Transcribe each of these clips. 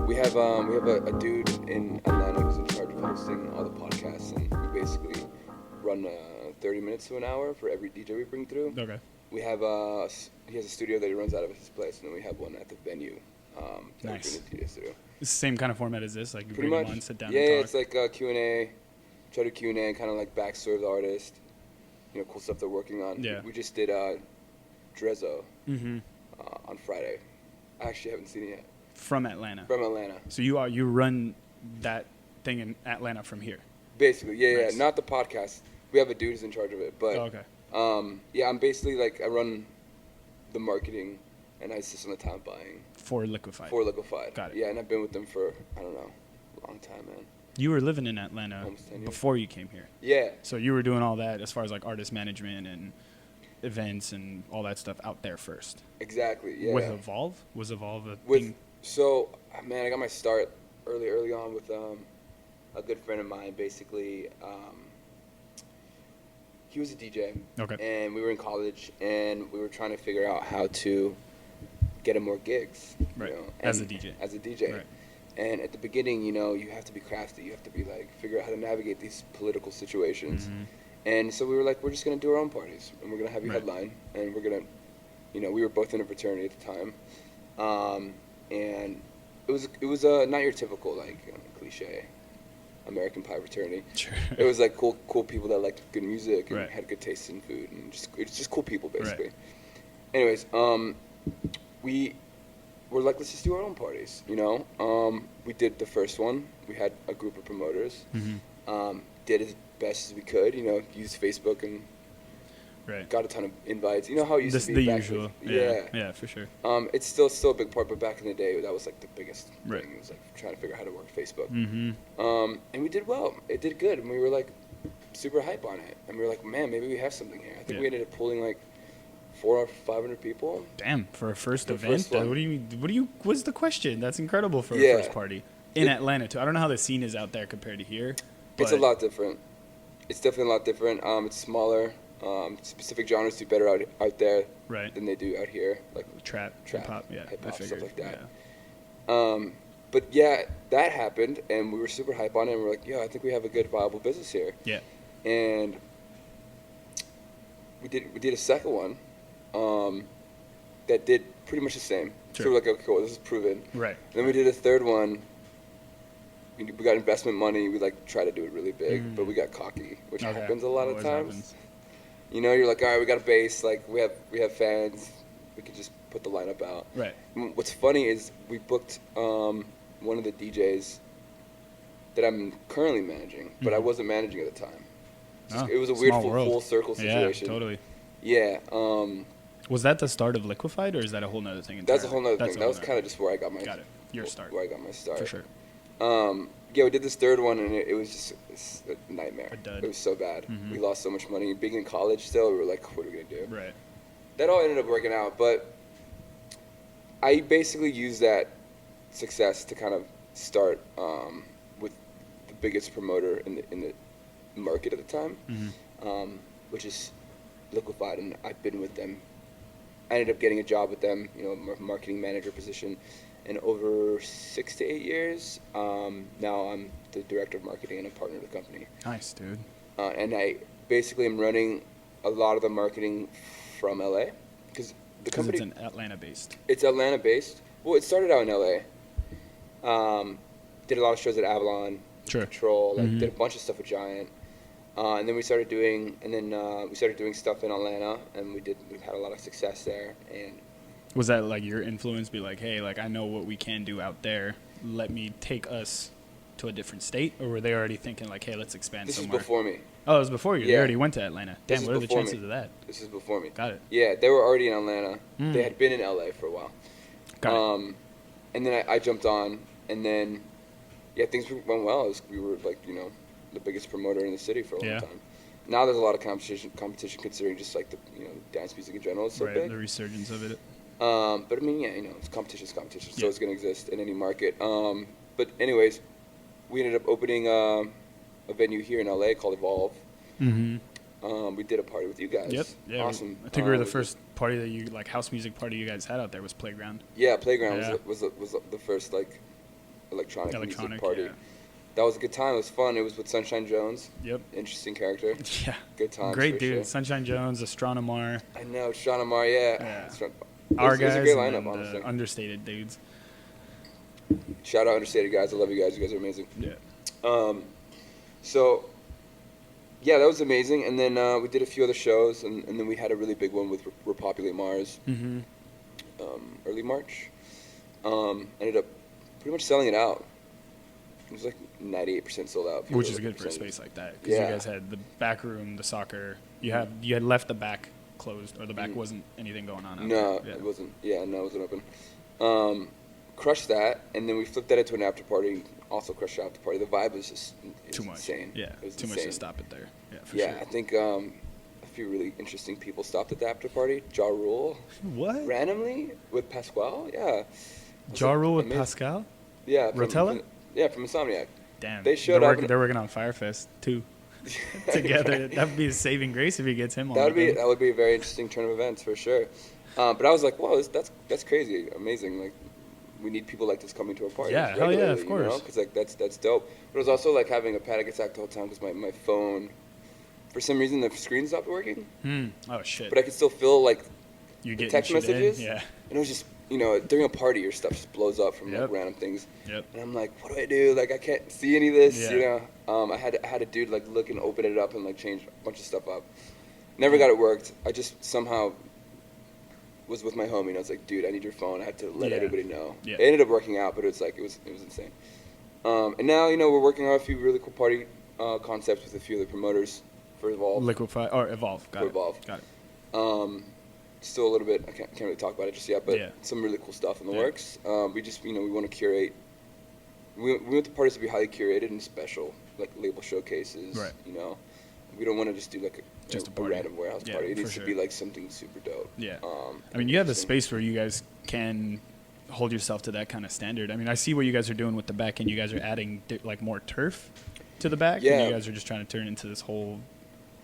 we have a dude in Atlanta who's in charge of hosting all the podcasts, and we basically run 30 minutes to an hour for every DJ we bring through. Okay. We have he has a studio that he runs out of his place, and then we have one at the venue. Nice. DJ studio. It's the same kind of format as this, like you Pretty bring much. them on, sit down, Yeah, and talk. it's like Q&A. Try to Q&A, kind of like backstory of the artist. You know, cool stuff they're working on. Yeah. We just did Drezzo Mm-hmm. on Friday. I actually haven't seen it yet. From Atlanta. From Atlanta. So you run that thing in Atlanta from here. Basically, yeah, Nice. yeah. Not the podcast. We have a dude who's in charge of it, but Oh, okay. yeah, I'm basically like I run the marketing and I assist on the talent buying For Liquefied. for Liquefied. Got it. Yeah, and I've been with them for I don't know, a long time, man. You were living in Atlanta Almost 10 years. before you came here. Yeah, So you were doing all that as far as like artist management and events and all that stuff out there first. exactly. Yeah. With Evolve? Was Evolve a With thing? so man, I got my start early on with a good friend of mine. Basically, he was a DJ. Okay. And we were in college, and we were trying to figure out how to get him more gigs. Right. You know, As a and- DJ. As a DJ. Right. And at the beginning, you know, you have to be crafty. You have to be like figure out how to navigate these political situations. Mhm. And so we were like, we're just gonna do our own parties, and we're gonna have you Right. headline, and we're gonna, you know, we were both in a fraternity at the time, and it was not your typical like cliche American Pie fraternity. Sure. It was like cool people that liked good music and Right. had good taste in food, and it's just cool people basically. Right. Anyways, we were like, let's just do our own parties, you know. We did the first one. We had a group of promoters. Mhm. Did as best as we could, you know, used Facebook and Right. got a ton of invites. You know how it used This to the be back usual. then? Yeah. Yeah, for sure. It's still a big part, but back in the day, that was like the biggest Right. thing. It was like trying to figure out how to work Facebook. Mm-hmm. And we did well. It did good, and we were like super hype on it. And we were like, man, maybe we have something here. I think Yeah. we ended up pulling like 400 or 500 people. Damn, for a first The event? first one. What's the question? That's incredible for Yeah. a first party. In It- Atlanta, too. I don't know how the scene is out there compared to here. It's a but- lot different. It's definitely a lot different. It's smaller. Specific genres do better out there Right. than they do out here, like Trap, hip-hop, yeah, hip I hop, stuff figured. like that. Yeah. But yeah, that happened, and we were super hype on it. And we're like, yeah, I think we have a good viable business here. Yeah. And we did a second one that did pretty much the same. Sure. So we're like, okay, cool, this is proven. Right. Then we did a third one. We got investment money. We like tried to do it really big, but we got cocky, which Okay. happens a lot of Always times. happens. You know, you're like, all right, we got a base. Like we have fans. We could just put the lineup out. Right. What's funny is we booked one of the DJs that I'm currently managing, but I Mhm. wasn't managing at the time. Oh, It was a weird small world. full circle situation. Yeah, totally. Yeah, Was that the start of Liquefied, or is that a whole nother thing entirely? that's a whole nother That's thing. a That whole was nother kind of just where I got my thing. Got it. Your start. Where I got my start. For sure. Yeah, we did this third one, and it was just it's a nightmare. A dud. It was so bad. Mhm. We lost so much money. Being in college still, we were like, what are we gonna do? Right. That all ended up working out, but I basically used that success to kind of start with the biggest promoter in the market at the time, Mm-hmm. which is Liquefied, and I've been with them. I ended up getting a job with them, you know, marketing manager position, and over 6 to 8 years, now I'm the director of marketing and a partner of the company. Nice, dude. And I basically am running a lot of the marketing from LA, because the Because company it's an Atlanta-based. it's Atlanta based. Well, it started out in LA. Did a lot of shows at Avalon, Sure. Control, like Mhm. did a bunch of stuff with Giant. And then we started doing stuff in Atlanta, and we've had a lot of success there. And Was that like your influence? Be like, hey, like I know what we can do out there. Let me take us to a different state, or were they already thinking like, hey, let's expand this somewhere? is before me. Oh, it was before you. They Yeah. already went to Atlanta. This Damn, is what are the before me. chances of that? This is before me. Got it. Yeah, they were already in Atlanta. Mm. They had been in LA for a while. Got it. And then I jumped on, and then yeah, things went well. We were like, you know, the biggest promoter in the city for a Yeah. long time. Now there's a lot of competition considering just like the dance music in general is so Right. big. The resurgence of it. But I mean, yeah, you know, it's competition, so Yeah. it's going to exist in any market. But anyways, we ended up opening a venue here in LA called Evolve. Mm-hmm. We did a party with you guys. Yep. Yeah. Awesome. I think we were the Was first party that house music party you guys had out there was Playground. Yeah, Playground Yeah. was the first like electronic music Electronic, party. yeah. That was a good time. It was fun. It was with Sunshine Jones. Yep. Interesting character. Yeah. Good times. Great for dude. Sure. Sunshine Jones, Astronomar. I know, Sean Amar, yeah. Yeah. It Our was a guys great and lineup, then honestly. the understated dudes. Shout out Understated guys. I love you guys. You guys are amazing. Yeah. So, yeah, that was amazing. And then we did a few other shows, and then we had a really big one with Repopulate Mars, Mm-hmm. early March. Ended up pretty much selling it out. It was like 98% sold out. Which is good for a space like that, because Yeah. you guys had the back room, the soccer. You had left the back closed, or the back wasn't anything going on. Out No, there. it wasn't. Yeah, no, it wasn't open. Crushed that, and then we flipped that into an after party. Also crushed the after party. The vibe was just Too much. insane. Yeah, it was too insane. much to stop it there. Yeah, for Yeah, sure. I think a few really interesting people stopped at the after party. Ja Rule, What? randomly with Pasquale. Yeah. Ja Rule with Amazing. Pascal? Yeah. Rotella? From Insomniac. Damn. They showed they're up Working, they're working on Firefest too. Together, that'd be a saving grace if he gets him on. That would be a very interesting turn of events for sure. But I was like, whoa, that's crazy, amazing. Like, we need people like this coming to our parties. Yeah, hell yeah, of regularly, course. Because like that's dope. But it was also like having a panic attack the whole time because my phone, for some reason, the screen stopped working. Oh shit. But I could still feel like You the get text shit in, messages. Yeah. And it was just, during a party, your stuff just blows up from like Yep. random things. Yep. And I'm like, what do I do? Like, I can't see any of this. Yeah. I had a dude like look and open it up and like change a bunch of stuff up. Never got it worked. I just somehow was with my homie and I was like, dude, I need your phone. I had to let Yeah. everybody know. Yeah. It ended up working out, but it was insane. And now we're working on a few really cool party concepts with a few of the promoters for Evolve. Liquefy or Evolve. Got For it. Evolve. Got it. Still a little bit. I can't really talk about it just yet, but Yeah. some really cool stuff in the Yeah. works. We just we want to curate. We want the parties to be highly curated and special, like label showcases. Right. We don't want to just do like Just a a party. random warehouse Yeah, party. It for needs sure. to be like something super dope. Yeah. I and mean, you have the interesting. space where you guys can hold yourself to that kind of standard. I mean, I see what you guys are doing with the back end. You guys are adding like more turf to the back. And Yeah. you guys are just trying to turn into this whole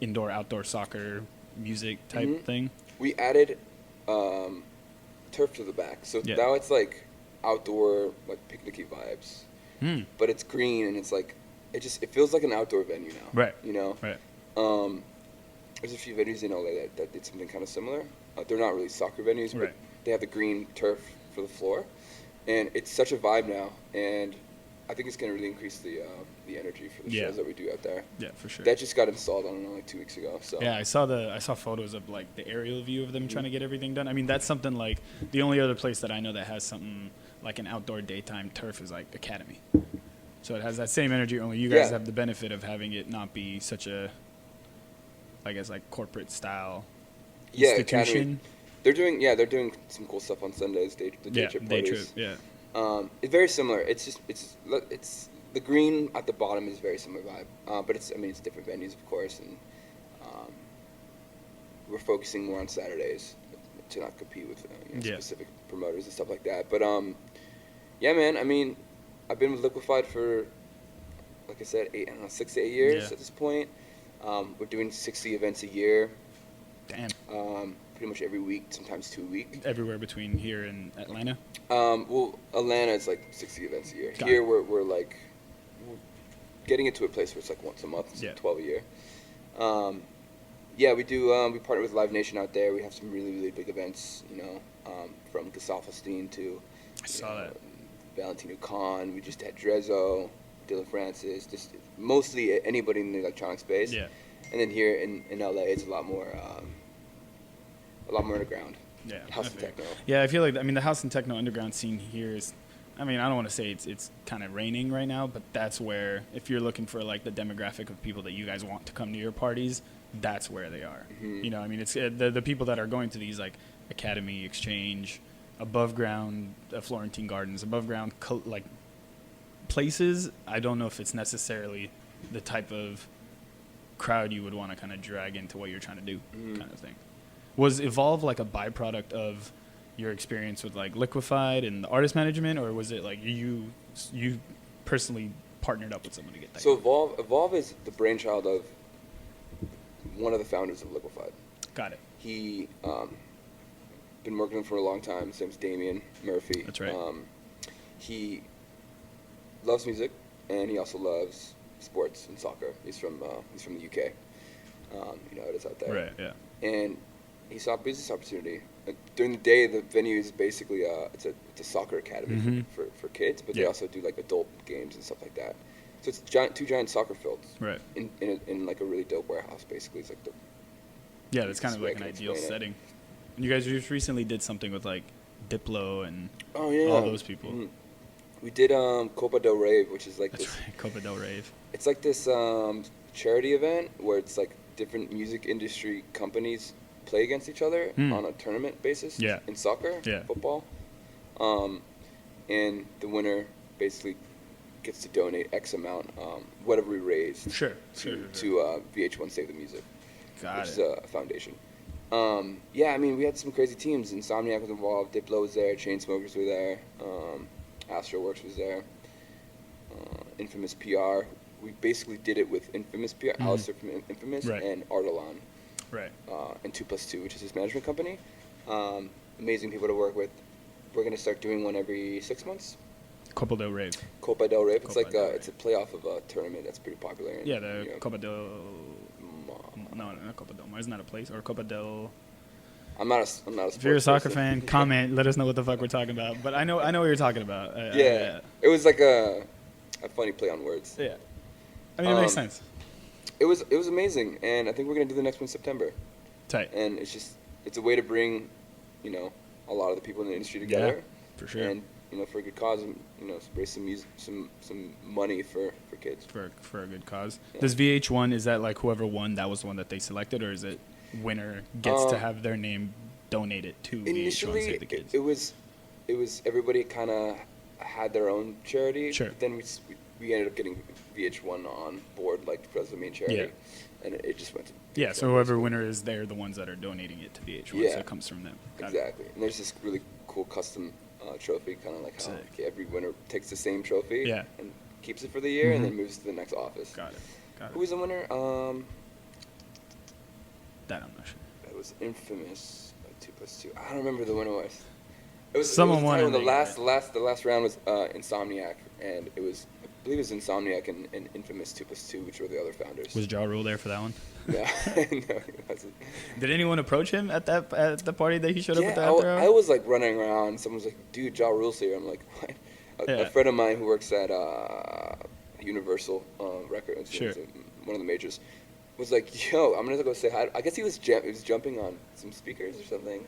indoor outdoor soccer music type Mhm. thing. We added turf to the back, so Yeah. now it's like outdoor, like picnicky vibes. But it's green and it's like it feels like an outdoor venue now. Right. Right. There's a few venues in LA that did something kind of similar. They're not really soccer venues, but Right. they have the green turf for the floor, and it's such a vibe now. And I think it's going to really increase the energy for the Yeah. shows that we do out there. Yeah, for sure. That just got installed, I don't know, like 2 weeks ago. So Yeah, I saw photos of like the aerial view of them trying to get everything done. I mean, that's something like the only other place that I know that has something like an outdoor daytime turf is like Academy. So it has that same energy. Only you guys Yeah. have the benefit of having it not be such a, I guess, like corporate style Yeah, institution. Academy. They're doing some cool stuff on Sundays. The day Yeah, trip day parties. trip. Yeah. It's very similar. It's the green at the bottom is very similar vibe, but it's different venues, of course, and we're focusing more on Saturdays to not compete with Yeah. specific promoters and stuff like that. But yeah, man. I mean, I've been with Liquefied for, like I said, 6 to 8 years Yeah. at this point. We're doing 60 events a year, Damn. pretty much every week, sometimes 2 a week. Everywhere between here and Atlanta. Well, Atlanta is like 60 events a year. Got Here it. we're like getting it to a place where it's like once a month, it's Yeah. 12 a year. Yeah, we do. We partner with Live Nation out there. We have some really, really big events. From Gassalfestein to I saw that. Valentino Khan. We just had Drezzo, Dylan Francis. Just mostly anybody in the electronic space. Yeah. And then here in LA, it's a lot more underground. Yeah. House I and feel- techno. Yeah, I feel like the house and techno underground scene here is, I mean, I don't want to say it's kind of reigning right now, but that's where, if you're looking for like the demographic of people that you guys want to come to your parties, that's where they are. Mhm. I mean, it's the people that are going to these like Academy Exchange, above ground Florentine Gardens, above ground like places. I don't know if it's necessarily the type of crowd you would want to kind of drag into what you're trying to do, Mhm. kind of thing. Was Evolve like a byproduct of your experience with like Liquefied and the artist management, or was it like you personally partnered up with someone to get that? So going? Evolve is the brainchild of one of the founders of Liquefied. Got it. He been working with him for a long time. His name's Damian Murphy. That's right. He loves music, and he also loves sports and soccer. He's from the UK. You know, it is out there. Right. Yeah. And he saw a business opportunity. During the day, the venue is basically it's a soccer academy for kids, but they also do like adult games and stuff like that. So it's two giant soccer fields. Right. In like a really dope warehouse, basically. It's like Yeah, that's kind of like an ideal setting. And you guys just recently did something with like Diplo and all those people. Mm-hmm. We did Copa del Rave, which is like That's this. right, Copa del Rave. It's like this charity event where it's like different music industry companies play against each other on a tournament basis in soccer, football. And the winner basically gets to donate X amount, whatever we raise, to VH1 Save the Music, which is a foundation. Yeah, I mean, we had some crazy teams. Insomniac was involved, Diplo was there, Chainsmokers were there, Astroworks was there, Infamous PR. We basically did it with Infamous PR, Alistair from Infamous, and Ardalan. Right. And 2+2, which is his management company. Amazing people to work with. We're going to start doing one every 6 months. Copa del Rave. Copa del Rave. It's like it's a playoff of a tournament that's pretty popular. Copa del... No, not Copa del Mar. Isn't that a place? Or Copa del... I'm not a sports If you're a soccer person. fan, comment. Let us know what the fuck we're talking about. But I know what you're talking about. It was like a funny play on words. Yeah. I mean, it makes sense. It was amazing, and I think we're gonna do the next one in September. Tight. And it's a way to bring, you know, a lot of the people in the industry together. Yeah, for sure. And you know, for a good cause, and you know, raise some money for kids. For a good cause. Yeah. Does VH1, is that like whoever won, that was the one that they selected, or is it winner gets to have their name donated to initially, VH1 Save the Kids? It was everybody kind of had their own charity. Sure. But then we ended up getting VH1 on board, like, as the main charity, and it just went to VH1. So whoever winner is, they're the ones that are donating it to VH1, so it comes from them. Exactly. And there's this really cool custom trophy, kind of like how every winner takes the same trophy and keeps it for the year and then moves to the next office. Got it. Who was the winner? That I'm not sure. It was Infamous by 2+2. I don't remember the winner was. It was someone won. The last round was Insomniac, and I believe it was Insomniac and Infamous 2+2, which were the other founders. Was Ja Rule there for that one? Yeah. No, he wasn't. Did anyone approach him at the party that he showed up at the after hour? I was like running around. Someone was like, "Dude, Ja Rule's here." I'm like, "What?" A friend of mine who works at Universal Records, one of the majors, was like, "Yo, I'm gonna go say hi." I guess he was jumping on some speakers or something.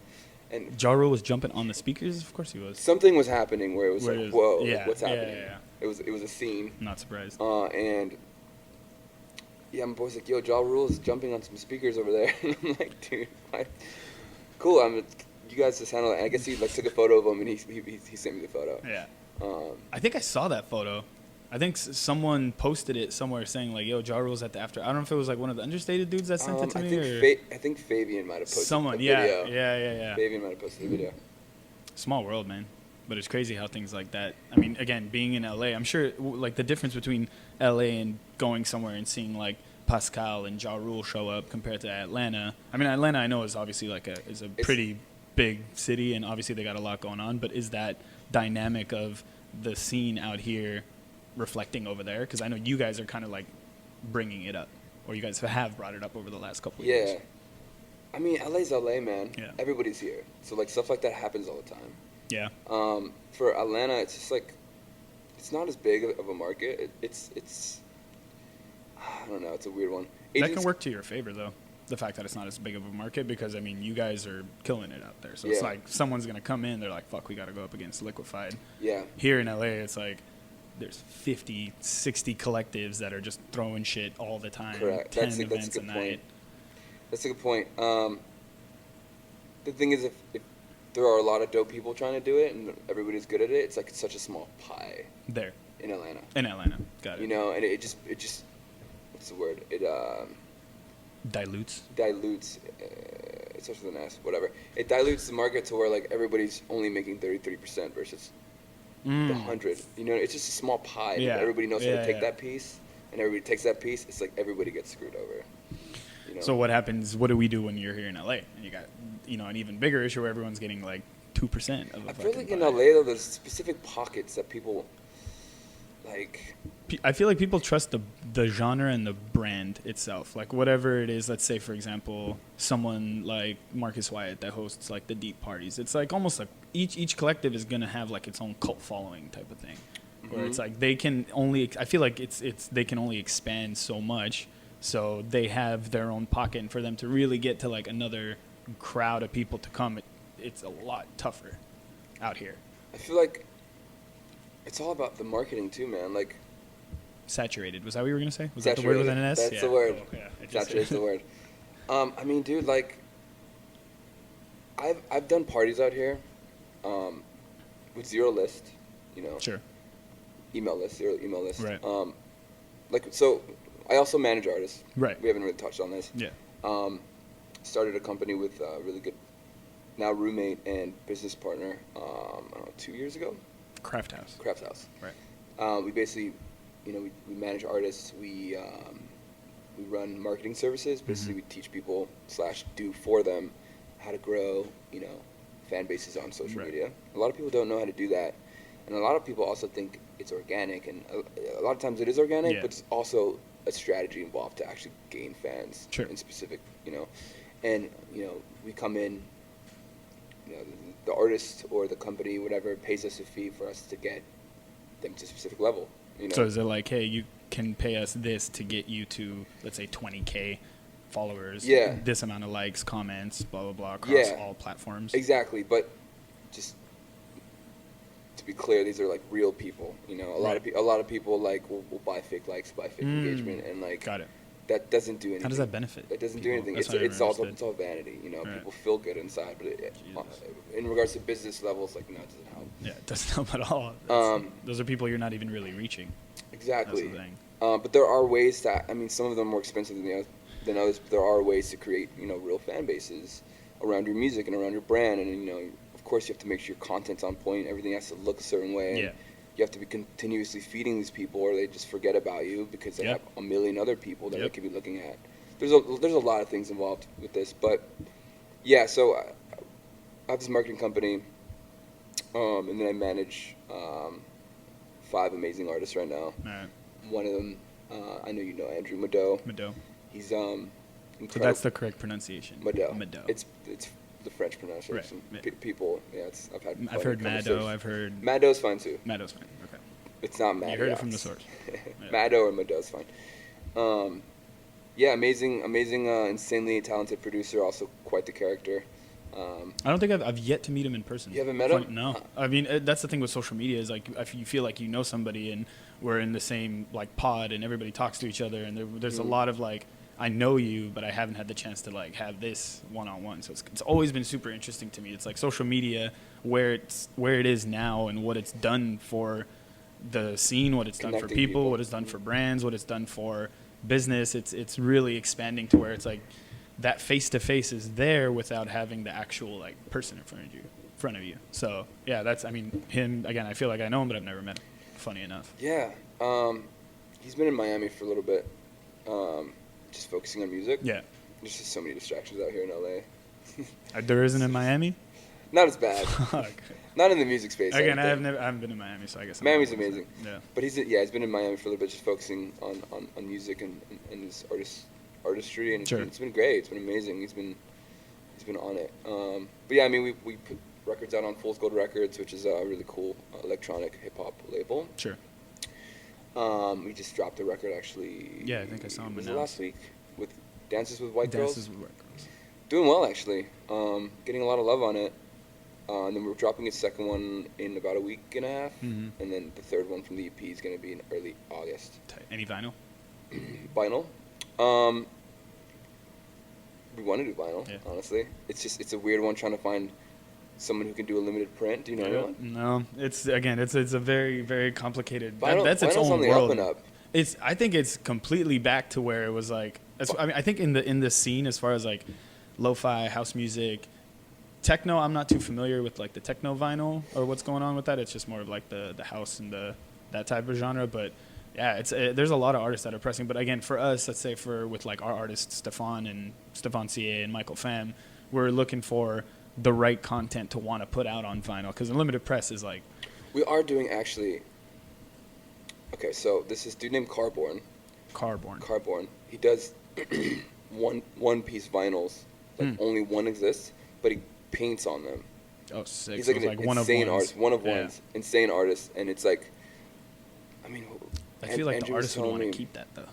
And Ja Rule was jumping on the speakers? Of course he was. Something was happening where it was like, whoa, what's happening? Yeah. It was a scene. Not surprised. And my boy's like, "Yo, Ja Rule is jumping on some speakers over there." And I'm like, "Dude, cool. You guys just handle it." And I guess he like took a photo of him and he sent me the photo. Yeah. I think I saw that photo. I think someone posted it somewhere saying like, "Yo, Ja Rule's at the after." I don't know if it was like one of the understated dudes that sent it to me. I think Fabian might have posted someone. a video. Yeah. Fabian might have posted the video. Small world, man. But it's crazy how things like that. I mean, again, being in LA, I'm sure like the difference between LA and going somewhere and seeing like Pascal and Ja Rule show up compared to Atlanta. I mean, Atlanta I know is obviously like a pretty big city, and obviously they got a lot going on. But is that dynamic of the scene out here reflecting over there? Because I know you guys are kind of like bringing it up, or you guys have brought it up over the last couple of years. Yeah. I mean, LA's LA, man. Yeah. Everybody's here. So like stuff like that happens all the time. Yeah. For Atlanta, it's just like, it's not as big of a market. It's I don't know. It's a weird one. That can work to your favor, though, the fact that it's not as big of a market, because, I mean, you guys are killing it out there. So it's like someone's going to come in, they're like, fuck, we got to go up against Liquefied. Yeah. Here in LA, it's like there's 50, 60 collectives that are just throwing shit all the time. Correct. 10 That's events a good a point. night. That's a good point. The thing is, if there are a lot of dope people trying to do it and everybody's good at it, it's like it's such a small pie. There. In Atlanta. Got it. You know, and it just what's the word? It dilutes. It starts with an S. Whatever. It dilutes the market to where like everybody's only making 33% versus the 100. You know, it's just a small pie. Yeah. Everybody knows how to take that piece, and everybody takes that piece. It's like everybody gets screwed over. You know? So what happens? What do we do when you're here in LA and you got an even bigger issue where everyone's getting like 2% of a I feel fucking like in pie? LA though, there's specific pockets that people like, I feel like people trust the genre and the brand itself. Like whatever it is, let's say for example, someone like Marcus Wyatt that hosts like the deep parties. It's like almost like each collective is gonna have like its own cult following type of thing. Where it's like they can only, I feel like it's they can only expand so much, so they have their own pocket, and for them to really get to like another crowd of people to come, it's a lot tougher out here. I feel like it's all about the marketing too, man. Like, Saturated. Was that what you were gonna say? Was saturated. that the word with an S? That's yeah. the word. Oh, yeah. Saturated's the word. I mean, dude, like, I've done parties out here, with zero list, you know. Sure. Zero email list. Right. Like, so I also manage artists. Right. We haven't really touched on this. Yeah. Started a company with a really good, now roommate and business partner, I don't know, 2 years ago? Craft House. Craft House. Right. We basically, you know, we manage artists. We run marketing services. Basically, we teach people / do for them how to grow, you know, fan bases on social media. A lot of people don't know how to do that, and a lot of people also think it's organic, and a lot of times it is organic, but it's also a strategy involved to actually gain fans in specific, you know. And you know, we come in, you know, the artist or the company, whatever, pays us a fee for us to get them to a specific level. You know? So is it like, hey, you can pay us this to get you to, let's say, 20K followers, this amount of likes, comments, blah, blah, blah, across all platforms? Exactly, but just to be clear, these are like real people. You know, a lot of people like will buy fake likes, buy fake engagement, and like got it. That doesn't do anything. How does that benefit? That doesn't people? do anything. It's all vanity. You know, people feel good inside, but in regards to business levels, like, no, it doesn't help. Yeah, it doesn't help at all. Those are people you're not even really reaching. Exactly. That's the thing. But there are ways that, I mean, some of them are more expensive than others, but there are ways to create, you know, real fan bases around your music and around your brand. And, you know, of course you have to make sure your content's on point. Everything has to look a certain way. Yeah. You have to be continuously feeding these people, or they just forget about you because they have a million other people that they could be looking at. There's a lot of things involved with this, but yeah. So I have this marketing company, and then I manage 5 amazing artists right now. Right. One of them, I know you know, Andrew Mado. He's incredible. So that's the correct pronunciation. Mado. Mado. It's the French pronunciation. Right. People, I've heard Mado. I've heard Mado's fine too. Mado's fine. Okay. It's not Mado. You heard it from the source. Mado or Mado's fine. Yeah, amazing, insanely talented producer. Also quite the character. I don't think I've yet to meet him in person. You haven't met him? No. I mean, that's the thing with social media is like if you feel like you know somebody and we're in the same like pod and everybody talks to each other and there's a lot of like, I know you, but I haven't had the chance to like have this one-on-one. So it's always been super interesting to me. It's like social media, where it is now and what it's done for the scene, what it's done for people, what it's done for brands, what it's done for business. It's really expanding to where it's like that face-to-face is there without having the actual like person in front of you. So yeah, that's, I mean, him again, I feel like I know him, but I've never met him. Funny enough. Yeah. He's been in Miami for a little bit. Just focusing on music. Yeah. There's just so many distractions out here in LA. There isn't in Miami? Not as bad. Not in the music space. Again, I haven't been to Miami, so I guess Miami's amazing. Yeah. But he's been in Miami for a little bit, just focusing on music and his artistry, and it's been great. It's been amazing. He's been on it. But yeah, I mean, we put records out on Fool's Gold Records, which is a really cool electronic hip hop label. Sure. We just dropped a record actually. Yeah, I think I saw him was it last week with Dances with White Girls. Dances with White Girls. Doing well actually. Getting a lot of love on it. And then we're dropping a second one in about a week and a half, and then the third one from the EP is going to be in early August. Any vinyl? Vinyl? We want to do vinyl, honestly. It's a weird one trying to find someone who can do a limited print. Do you know anyone? No, it's a very, very complicated. Vinyl, that's its own on the world. Up and up. I think it's completely back to where it was like. I mean, I think in the scene as far as like lo-fi house music, techno. I'm not too familiar with like the techno vinyl or what's going on with that. It's just more of like the house and that type of genre. But yeah, there's a lot of artists that are pressing. But again, for us, let's say with like our artists Stefan CA and Michael Pham, we're looking for the right content to want to put out on vinyl, because the limited press is like. We are doing actually Okay, so this is dude named Carborn. Carborn. Carborn. He does one piece vinyls. Like only one exists, but he paints on them. Oh, sick. He's So like it's an like one of insane ones. artist, one of Yeah. ones, insane artist, and it's like, I mean, I feel like Andrew the was artist would telling want to me- keep that though.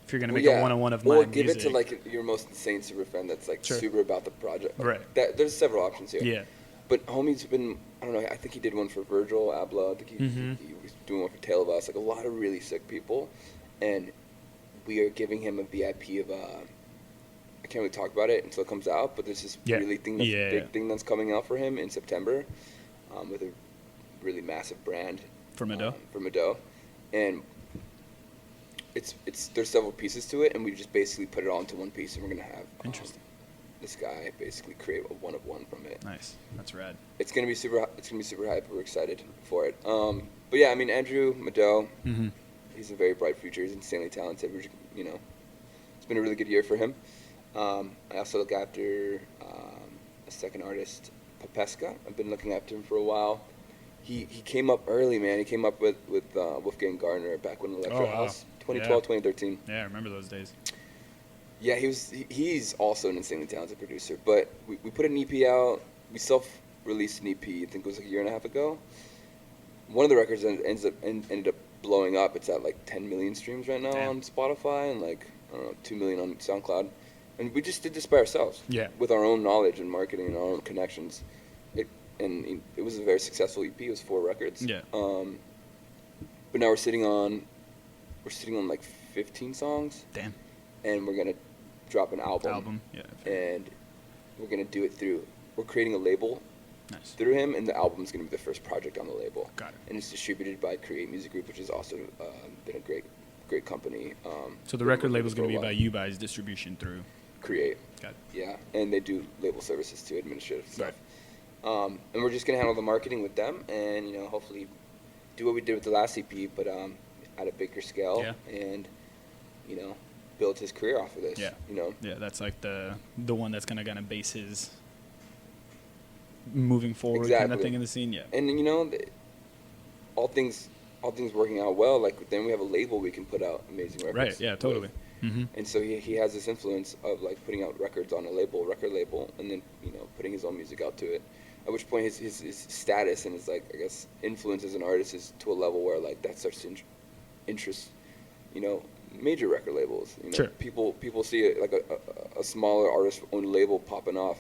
If you're gonna Well, make a one-on-one of or my give music, it to like your most insane super fan that's like Sure. super about the project. Right. There's several options here. yeah, But homie's been, I don't know, I think he did one for Virgil Abloh. I think he was doing one for Tale of Us. Like a lot of really sick people, and we are giving him a VIP of I can't really talk about it until it comes out, but there's this Yeah. really big thing that's coming out for him in September, with a really massive brand for Mado. for Mado, and it's there's several pieces to it, and we just basically put it all into one piece, and we're gonna have Interesting. this guy basically create a one of one from it. Nice. That's rad. It's gonna be super hype. We're excited for it. But yeah, I mean Andrew Mado, Mm-hmm. he's a very bright future. He's insanely talented. We're just, you know, it's been a really good year for him. I also look after a second artist, Papeska. I've been looking after him for a while. He came up early, man. He came up with Wolfgang Gardner back when Electro Oh, wow. House, 2012, Yeah. 2013. Yeah, I remember those days. Yeah, he's also an insanely talented producer. But we put an EP out. We self-released an EP, I think it was like a year and a half ago. One of the records ended up blowing up. It's at like 10 million streams right now Damn. on Spotify and like, I don't know, 2 million on SoundCloud. And we just did this by ourselves. Yeah. With our own knowledge and marketing and our own connections. It was a very successful EP. It was 4 records. Yeah. But now we're sitting on like 15 songs, Damn. and we're gonna drop an album. Yeah. And we're gonna do it through. We're creating a label Nice. through him, and the album's gonna be the first project on the label. Got it. And it's distributed by Create Music Group, which has also been a great company. So the been record working label's for gonna a be while. by you guys, distribution through. Create. Got it. Yeah, and they do label services too, administrative stuff. Right. And we're just gonna handle the marketing with them, and you know, hopefully, do what we did with the last EP, but at a bigger scale, Yeah. and you know, build his career off of this. Yeah. You know. Yeah, that's like the one that's gonna kind of base his moving forward kind of Exactly. thing in the scene. Yeah. And you know, all things working out well. Like then we have a label we can put out amazing records. Right. Yeah. Totally. with. Mm-hmm. And so he has this influence of like putting out records on a record label, and then you know putting his own music out to it. At which point his status and his like I guess influence as an artist is to a level where like that starts to interest, you know, major record labels. You know, Sure. people see it like a smaller artist owned label popping off.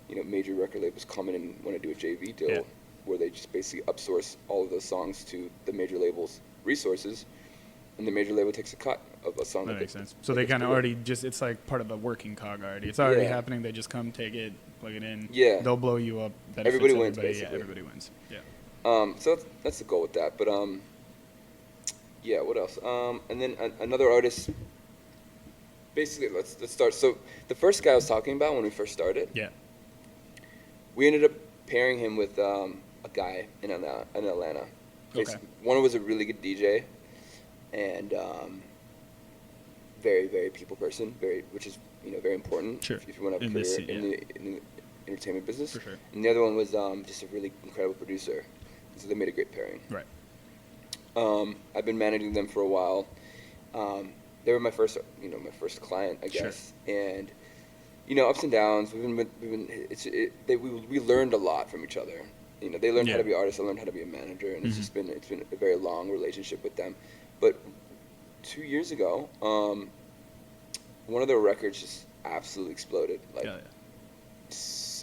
You know, major record labels come in and want to do a JV deal Yeah. where they just basically upsource all of those songs to the major label's resources, and the major label takes a cut of a song. That that makes they- sense. So that they gets kind of put in. already just, it's like part of a working cog already. It's already Yeah. happening. They just come, take it, plug it in. Yeah. They'll blow you up. benefits Everybody wins, Yeah, basically. everybody wins. Yeah. So that's the goal with that. But yeah. What else? And then another artist. Basically, let's start. So the first guy I was talking about when we first started, Yeah. we ended up pairing him with a guy in Atlanta. Okay. One was a really good DJ, and very very people person, which is you know very important. Sure. If you want to have In a this career scene, in the entertainment business. For sure. And the other one was just a really incredible producer. So they made a great pairing. Right. I've been managing them for a while. They were my first client, I Sure. guess. And you know, ups and downs. We learned a lot from each other. You know, they learned how Yeah. to be artists. I learned how to be a manager, and Mhm. it's been a very long relationship with them. But 2 years ago, one of their records just absolutely exploded. Like Yeah.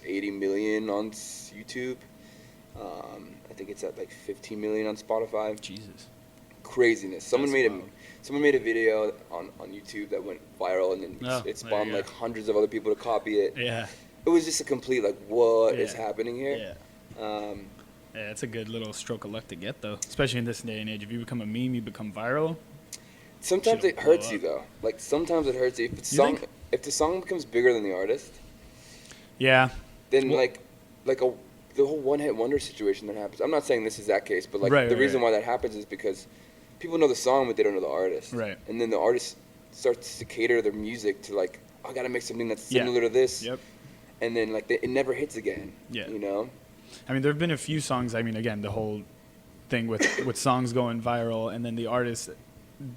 80 million on YouTube. I think it's at like 15 million on Spotify. Jesus. Craziness. Someone That's made wild. someone made a video on YouTube that went viral, and then Oh, it there spawned you go. like hundreds of other people to copy it. Yeah. It was just a complete like, what is Yeah. happening here? Yeah. Yeah. It's a good little stroke of luck to get, though. Especially in this day and age. If you become a meme, you become viral. Sometimes Shit'll it hurts blow you up. though. Like sometimes it hurts you You think? if the song becomes bigger than the artist, Yeah. then Well- the whole one-hit wonder situation that happens. I'm not saying this is that case, but like Right, the right, reason right. why that happens is because people know the song, but they don't know the artist. Right. And then the artist starts to cater their music to like, I gotta make something that's Yeah. similar to this. Yep. And then like it never hits again. Yeah. You know. I mean, there have been a few songs. I mean, again, the whole thing with songs going viral, and then the artist.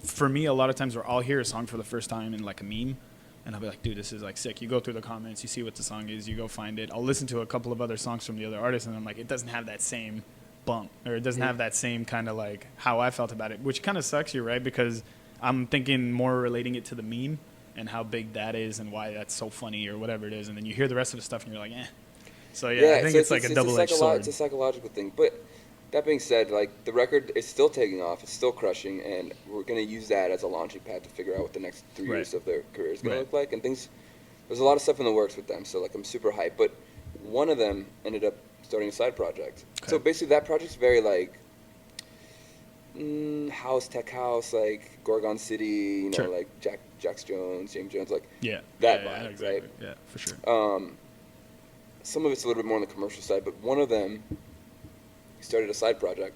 For me, a lot of times where I'll hear a song for the first time in like a meme, and I'll be like, dude, this is like sick. You go through the comments, you see what the song is, you go find it. I'll listen to a couple of other songs from the other artists, and I'm like, it doesn't have that same bump, or it doesn't have that same kind of like how I felt about it, which kind of sucks. You're right, because I'm thinking more relating it to the meme and how big that is and why that's so funny or whatever it is, and then you hear the rest of the stuff and you're like, eh. So yeah, I think so it's like a double-edged sword. It's a psychological thing, but that being said, like the record is still taking off, it's still crushing, and we're gonna use that as a launching pad to figure out what the next 3 years of their career is gonna look like, and things. There's a lot of stuff in the works with them, so like I'm super hyped. But one of them ended up starting a side project. Okay. So basically, that project's very like house, tech house, like Gorgon City, you know, like Jax Jones, James Jones, like that vibe, exactly. right? Yeah, for sure. Some of it's a little bit more on the commercial side, but one of them started a side project,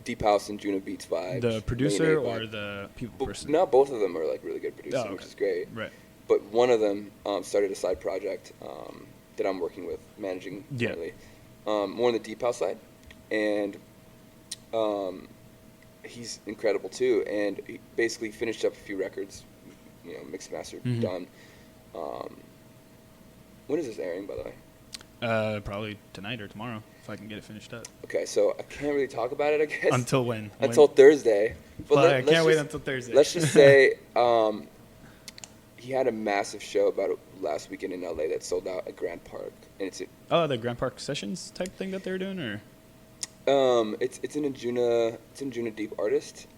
Deep House and Juno Beats vibes. The producer or the people person? No, both of them are like really good producers, which is great. Right. But one of them started a side project that I'm working with, managing currently, more on the Deep House side, and he's incredible too. And he basically finished up a few records, you know, mixed, mastered, done. When is this airing, by the way? Probably tonight or tomorrow, if I can get it finished up. Okay, so I can't really talk about it, I guess. Until when? Until Thursday. But I can't wait until Thursday. Let's just say he had a massive show about last weekend in LA that sold out at Grant Park, and it's the Grant Park Sessions type thing that they're doing, or it's in a Juno Deep artist.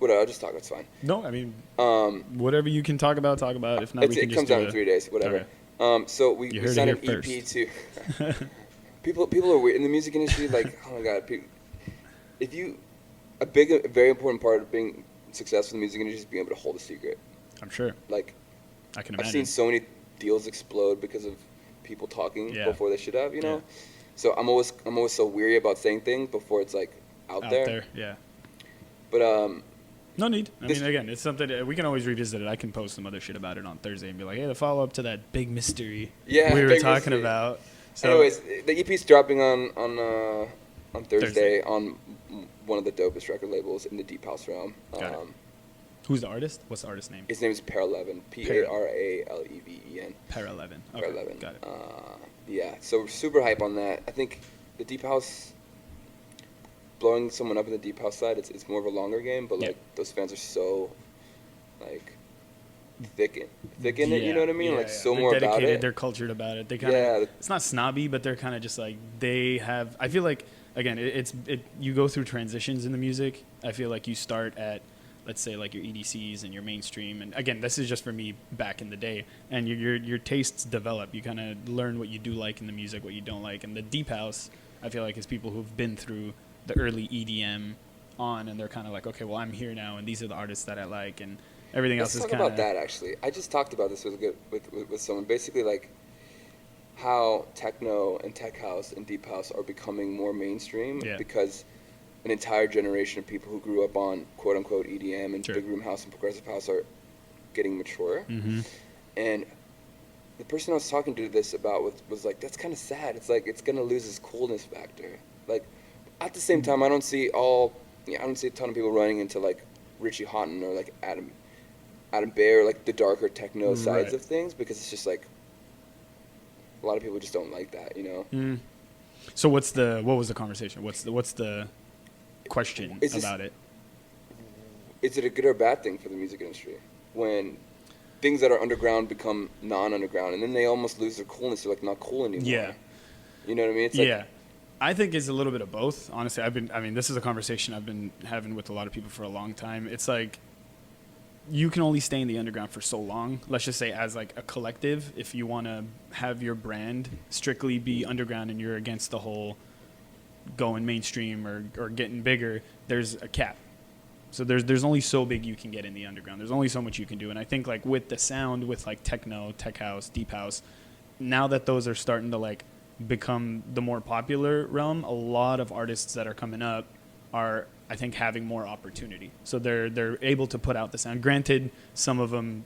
Whatever, I'll just talk. It's fine. No, I mean, whatever you can talk about. If not, we can it comes out in 3 days. Whatever. Okay. So we signed an EP to people are weird in the music industry. Like, oh my god, a very important part of being successful in the music industry is being able to hold a secret. I'm sure. Like, I can imagine. I've seen so many deals explode because of people talking before they should have. You know, so I'm always so weary about saying things before it's like out there. Yeah. But no need. I mean, again, it's something that we can always revisit it. I can post some other shit about it on Thursday and be like, hey, the follow up to that big mystery we were talking about. So, anyways, the EP's dropping on Thursday on one of the dopest record labels in the Deep House realm. Got it. Who's the artist? What's the artist name? His name is Paraleven. Paraleven. Paraleven. Okay, Paraleven. Got it. Yeah, so we're super hype on that. I think the Deep House, blowing someone up in the Deep House side, it's more of a longer game, but like those fans are so like thick in it, you know what I mean? Like so they're more dedicated, about it. They're cultured about it. They kind of it's not snobby, but they're kind of just like they have. I feel like again, you go through transitions in the music. I feel like you start at, let's say, like your EDCs and your mainstream, and again, this is just for me back in the day, and your tastes develop. You kind of learn what you do like in the music, what you don't like, and the Deep House, I feel like, is people who've been through the early EDM on, and they're kind of like, okay, well, I'm here now, and these are the artists that I like, and everything else is kind of. Let's talk about that, actually. I just talked about this with someone, basically, like how techno and tech house and deep house are becoming more mainstream because an entire generation of people who grew up on quote-unquote EDM and big room house and progressive house are getting mature. Mm-hmm. And the person I was talking to this about was like, that's kind of sad. It's like, it's going to lose its coolness factor. Like, at the same time, I don't see a ton of people running into like Richie Houghton or like Adam Bear, or like the darker techno sides of things, because it's just like a lot of people just don't like that, you know. Mm. So what was the conversation? What's the question about it? Is it a good or bad thing for the music industry when things that are underground become non-underground, and then they almost lose their coolness? They're like not cool anymore. Yeah. You know what I mean? It's like, I think it's a little bit of both. Honestly, this is a conversation I've been having with a lot of people for a long time. It's like, you can only stay in the underground for so long. Let's just say as like a collective, if you want to have your brand strictly be underground and you're against the whole going mainstream or getting bigger, there's a cap. So there's only so big you can get in the underground. There's only so much you can do. And I think like with the sound, with like techno, tech house, deep house, now that those are starting to like become the more popular realm, a lot of artists that are coming up are, I think, having more opportunity. So they're able to put out the sound. Granted, some of them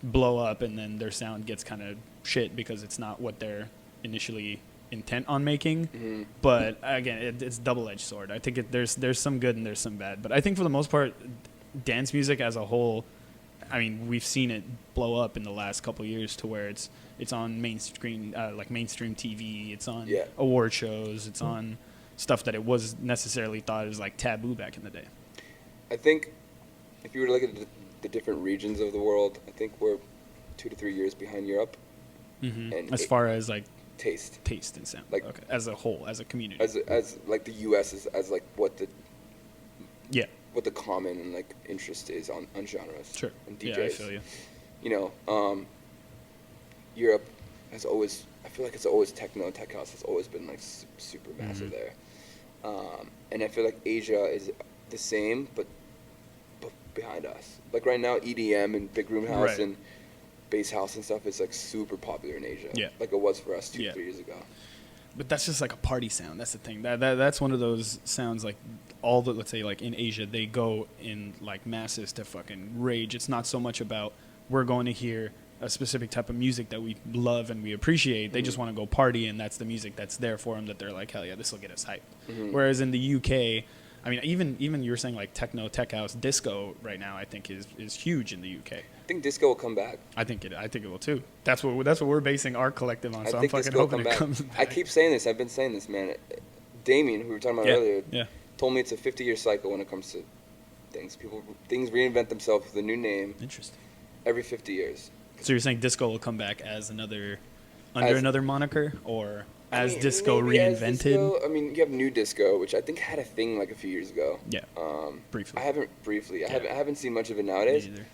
blow up and then their sound gets kind of shit because it's not what they're initially intent on making. But again, it's double-edged sword. I think there's some good and there's some bad. But I think for the most part, dance music as a whole, I mean, we've seen it blow up in the last couple of years to where it's on mainstream TV. It's on award shows. It's on stuff that it was necessarily thought as like taboo back in the day. I think if you were to look at the different regions of the world, I think we're 2 to 3 years behind Europe. And as far as like taste and sound, like as a whole, as a community, as like the U.S. is as like what the what the common and like interest is on genres. Sure. And DJs. Yeah, I feel you. You know, Europe has always, I feel like it's always techno and tech house has always been like super massive there. And I feel like Asia is the same, but behind us. Like right now, EDM and big room house and bass house and stuff is like super popular in Asia. Yeah. Like it was for us 2 3 years ago. But that's just like a party sound. That's the thing. That's one of those sounds like all the, let's say like in Asia, they go in like masses to fucking rage. It's not so much about we're going to hear a specific type of music that we love and we appreciate. They just want to go party, and that's the music that's there for them that they're like, hell yeah, this will get us hyped. Whereas in the UK, I mean, even you were saying like techno, tech house, disco right now, I think is huge in the UK. I think disco will come back. I think it will too. That's what we're basing our collective on. So I'm fucking hoping it comes back. I keep saying this. I've been saying this, man. Damien, who we were talking about earlier, told me it's a 50-year cycle when it comes to things. Things reinvent themselves with a new name. Interesting. Every 50 years. So you're saying disco will come back as another moniker, or as disco reinvented? As disco, I mean, you have new disco, which I think had a thing like a few years ago. Yeah. Briefly. I haven't seen much of it nowadays. Me either.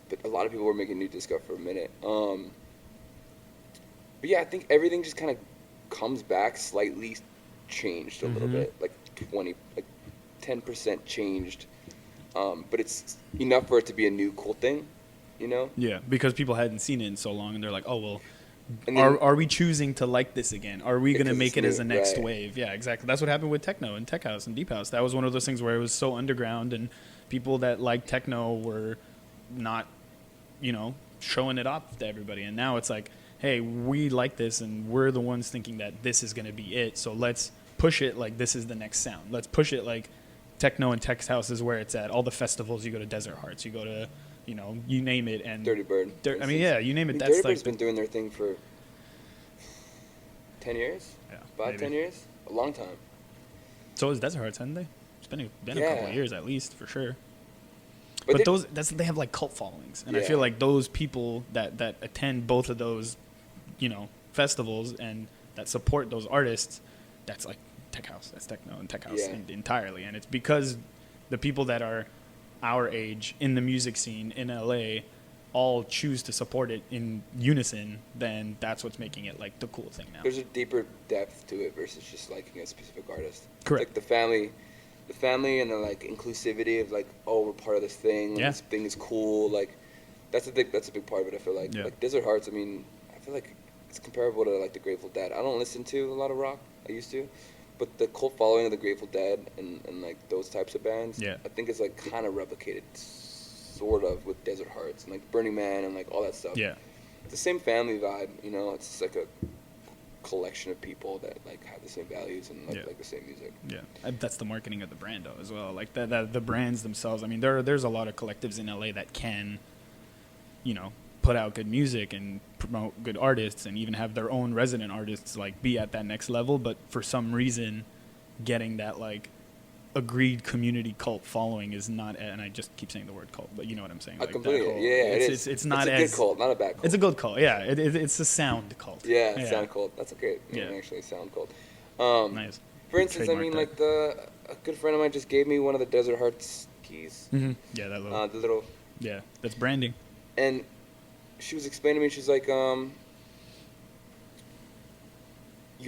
But a lot of people were making new disco for a minute. But yeah, I think everything just kind of comes back slightly changed a little bit, like 10% changed. But it's enough for it to be a new cool thing, you know? Yeah, because people hadn't seen it in so long, and they're like, oh, well, are we choosing to like this again? Are we going to make it as a next wave? Yeah, exactly. That's what happened with techno and tech house and deep house. That was one of those things where it was so underground, and people that liked techno were not, showing it off to everybody. And now it's like, hey, we like this, and we're the ones thinking that this is going to be it. So let's push it like this is the next sound. Let's push it like techno and tech house is where it's at. All the festivals, you go to Desert Hearts, you go to, you name it. And Dirty Bird. I mean, yeah, you name it. That's Dirty Bird's been doing their thing for 10 years? Yeah. 5-10 years? A long time. So is Desert Hearts, hasn't they? It's been a couple of years at least, for sure. But they have like cult followings, and I feel like those people that attend both of those, festivals and that support those artists, that's like tech house, that's techno and tech house entirely, and it's because the people that are our age in the music scene in LA all choose to support it in unison. Then that's what's making it like the cool thing now. There's a deeper depth to it versus just liking a specific artist. Correct. Like the family and the like inclusivity of like, oh, we're part of this thing. Yeah. This thing is cool. Like that's a big part of it. I feel like like Desert Hearts. I mean, I feel like it's comparable to like the Grateful Dead. I don't listen to a lot of rock. I used to, but the cult following of the Grateful Dead and like those types of bands, I think is like kind of replicated, sort of, with Desert Hearts and like Burning Man and like all that stuff. Yeah, it's the same family vibe. It's just like a collection of people that like have the same values and like the same music. Yeah, that's the marketing of the brand though as well. Like the brands themselves. I mean, there's a lot of collectives in LA that can, put out good music and promote good artists and even have their own resident artists like be at that next level. But for some reason, getting that like agreed community cult following is not. And I just keep saying the word cult, but you know what I'm saying. Like completely. It's not a good cult, not a bad cult. It's a good cult. Yeah, it's a sound cult. Yeah, sound cult. That's okay. Yeah, actually, sound cult. Nice. For instance, I mean, like a good friend of mine just gave me one of the Desert Hearts keys. Mm-hmm. Yeah, that little. The little. Yeah, that's branding. And she was explaining to me, she's like, you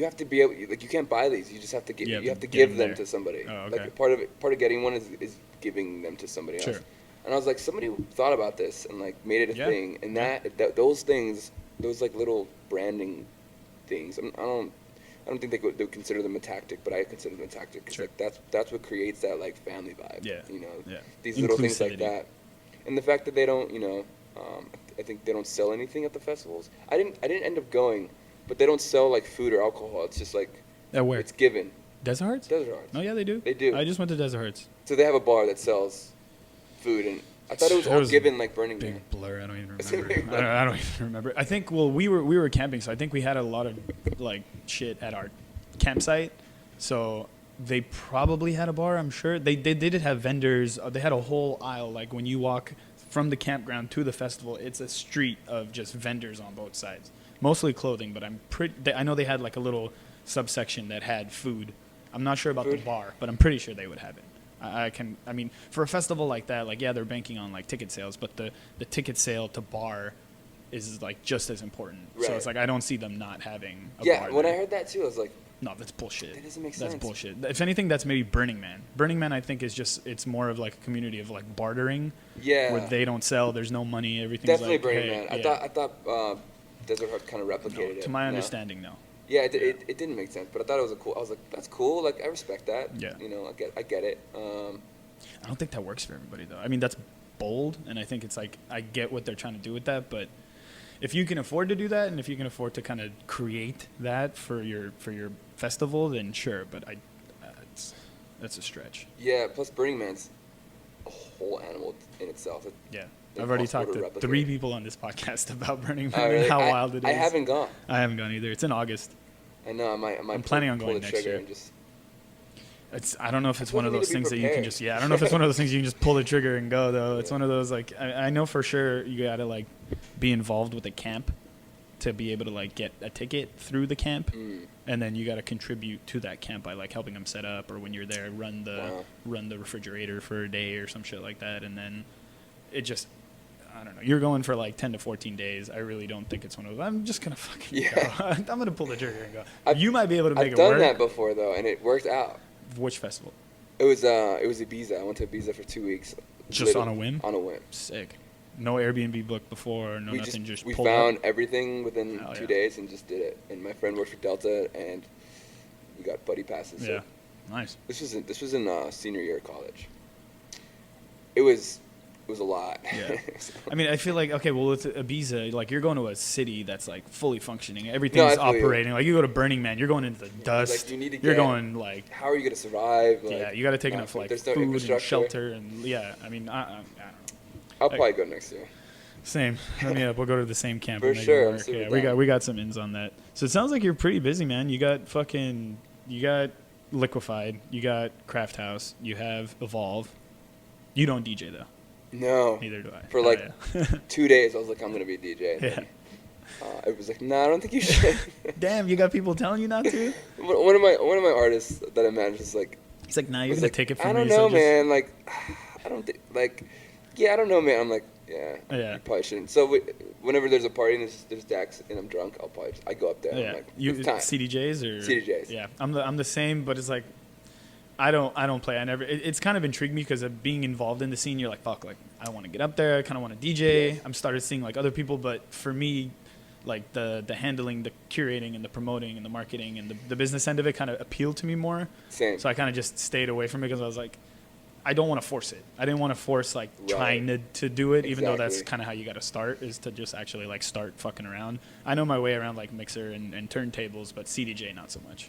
have to be able, like, you can't buy these. You just have to give. You have to give them to somebody. Oh, okay. Like part of getting one is giving them to somebody else. Sure. And I was like, somebody thought about this and like made it a thing. And that those things, those like little branding things. I don't think they would consider them a tactic, but I consider them a tactic. Cause like that's what creates that like family vibe. Yeah. These little things like that, and the fact that they don't, I think they don't sell anything at the festivals. I didn't end up going but they don't sell like food or alcohol. It's just like At where? it's given. Desert Hearts? Desert Hearts. Oh yeah, they do. They do. I just went to Desert Hearts. So they have a bar that sells food, and I thought it was That all was given like Burning Big Man. blur. I don't even Is it remember. big blur? I don't even remember. I think we were camping, so I think we had a lot of like shit at our campsite. So they probably had a bar. I'm sure they did have vendors. They had a whole aisle. Like when you walk from the campground to the festival, it's a street of just vendors on both sides. Mostly clothing, but I know they had like a little subsection that had food. I'm not sure about the bar, but I'm pretty sure they would have it. I mean, for a festival like that, like, yeah, they're banking on like ticket sales, but the ticket sale to bar is like just as important. Right. So it's like I don't see them not having a bar. Yeah, when there. I heard that too, I was like, No, that's bullshit. That doesn't make That's sense. bullshit. If anything, that's maybe Burning Man. Burning Man, I think, is just, it's more of like a community of like bartering. yeah, Where they don't sell, there's no money, everything's definitely like, Burning hey, Man. yeah. I thought Desert Heart kind of replicated it. To my No. understanding, no. Yeah, it didn't make sense, but I thought it was cool. I was like, that's cool. Like I respect that. Yeah. You know, I get it. I don't think that works for everybody though. I mean, that's bold, and I think it's like, I get what they're trying to do with that, but if you can afford to do that, and if you can afford to kind of create that for your festival, then sure. But that's a stretch. Yeah. Plus, Burning Man's a whole animal in itself. Yeah, They're I've already impossible talked to replicate. 3 people on this podcast about Burning Man Really? and how wild it is. I haven't gone. I haven't gone either. It's in August. I know. I might I'm planning on pull going the next trigger year. And just, I don't know if it's I one of suppose those you need things to that be you can prepared. just, I don't know if it's one of those things you can just pull the trigger and go though. It's Yeah. one of those like, I know for sure you got to like be involved with the camp to be able to like get a ticket through the camp. And then you got to contribute to that camp by like helping them set up, or when you're there, run the refrigerator for a day or some shit like that. And then it just, I don't know. You're going for like 10 to 14 days. I really don't think it's one of those. I'm just gonna fucking Yeah. go. I'm gonna pull the trigger and go. I've- You might be able to make I've it done work. that before though, and it worked out. Which festival? It was Ibiza. I went to Ibiza for 2 weeks. Just on a whim? On a whim. Sick. No Airbnb booked before. No nothing. Just we pulled found up. everything within Hell 2 yeah. days and just did it. And my friend worked for Delta, and we got buddy passes. So Yeah. Nice. this was in senior year of college. It was a lot. Yeah. I mean, I feel like, okay, well, with Ibiza, like, you're going to a city that's, like, fully functioning. Everything's I feel you. operating. Like, you go to Burning Man, you're going into the dust. Like, you need to You're get- going, like, How are you gonna survive? Like, yeah, you got to take enough, like, there's no food and infrastructure. shelter. And, yeah, I mean, I don't know. I'll probably go next year. Same. Hit me up. We'll go to the same camp. For and make it sure, I'm work. super Yeah, down. we got some ins on that. So it sounds like you're pretty busy, man. You got Liquefied. You got Craft House. You have Evolve. You don't DJ though. No. Neither do I. For Oh, like yeah. 2 days, I was like, I'm gonna be a DJ. And Yeah. then, it was like, nah, I don't think you should. Damn, you got people telling you not to. one of my artists that I managed was like, He's like, nah, you're was gonna like, take it from I me. don't so know, just- man. Like, I don't think like, yeah, I don't know, man. I'm like, yeah, Yeah. you probably shouldn't. So whenever there's a party and there's decks and I'm drunk, I go up there. And Yeah, I'm like, you it's time. CDJs or CDJs. Yeah, I'm the same, but it's like I don't play. I never. It's kind of intrigued me because of being involved in the scene. You're like, fuck, like I want to get up there. I kind of want to DJ. Yes. I'm started seeing like other people, but for me, like the handling, the curating, and the promoting, and the marketing, and the business end of it kind of appealed to me more. Same. So I kind of just stayed away from it because I was like, I don't want to force it. I didn't want to force like Right. trying to do it, even though that's Exactly. kind of how you got to start, is to just actually like start fucking around. I know my way around like mixer and turntables, but CDJ not so much.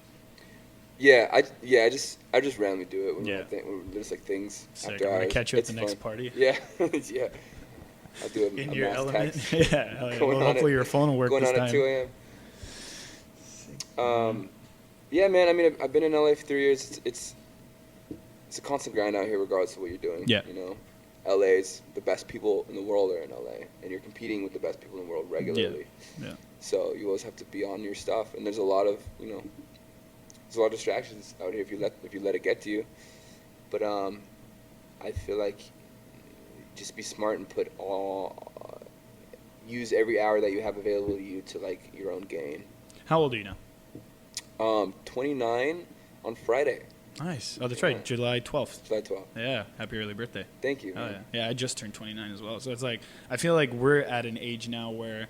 Yeah, I just randomly do it when, Yeah. when there's like things Sick. after I'm gonna hours. catch you at It's the next fun. party. Yeah, yeah. I'll do a In a your mass element. text. Yeah. Hell yeah. Going Well, on hopefully at- your phone will work Going this on time. at 2 a.m. Yeah, man. I mean, I've been in LA for 3 years. It's a constant grind out here, regardless of what you're doing. Yeah. You know, LA's the best people in the world are in LA, and you're competing with the best people in the world regularly. Yeah. So you always have to be on your stuff, and there's a lot of there's a lot of distractions out here if you let it get to you. But I feel like just be smart and use every hour that you have available to you to like your own gain. How old are you now? 29 on Friday, Nice. Oh, that's right. Yeah. July 12th. July 12th. Yeah. Happy early birthday. Thank you. Oh man. yeah. Yeah, I just turned 29 as well. So it's like I feel like we're at an age now where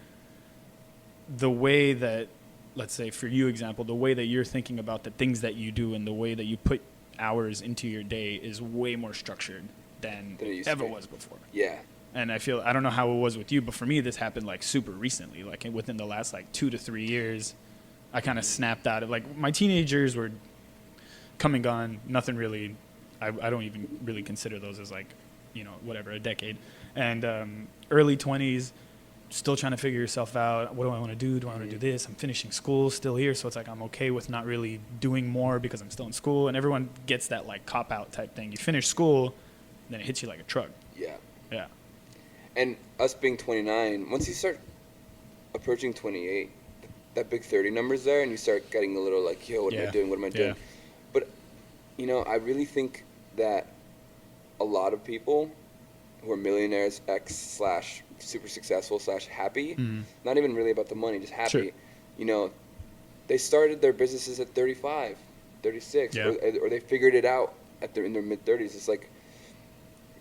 the way that, let's say for you example, the way that you're thinking about the things that you do and the way that you put hours into your day is way more structured than Than it it used to ever be. was before. Yeah. And I don't know how it was with you, but for me this happened like super recently, like within the last like 2 to 3 years. I kind of snapped out of, like, my teenagers were come and gone. Nothing really, I don't even really consider those as, like, you know, whatever, a decade. And early 20s, still trying to figure yourself out. What do I want to do? Do I want to do this? I'm finishing school still here. So it's like, I'm okay with not really doing more because I'm still in school. And everyone gets that, like, cop out type thing. You finish school, then it hits you like a truck. Yeah. Yeah. And us being 29, once you start approaching 28, that big 30 number's there, and you start getting a little like, yo, what am I doing? What am I doing? But, you know, I really think that a lot of people who are millionaires, super successful / happy, not even really about the money, just happy, Sure. you know, they started their businesses at 35, 36, or they figured it out in their mid-30s. It's like,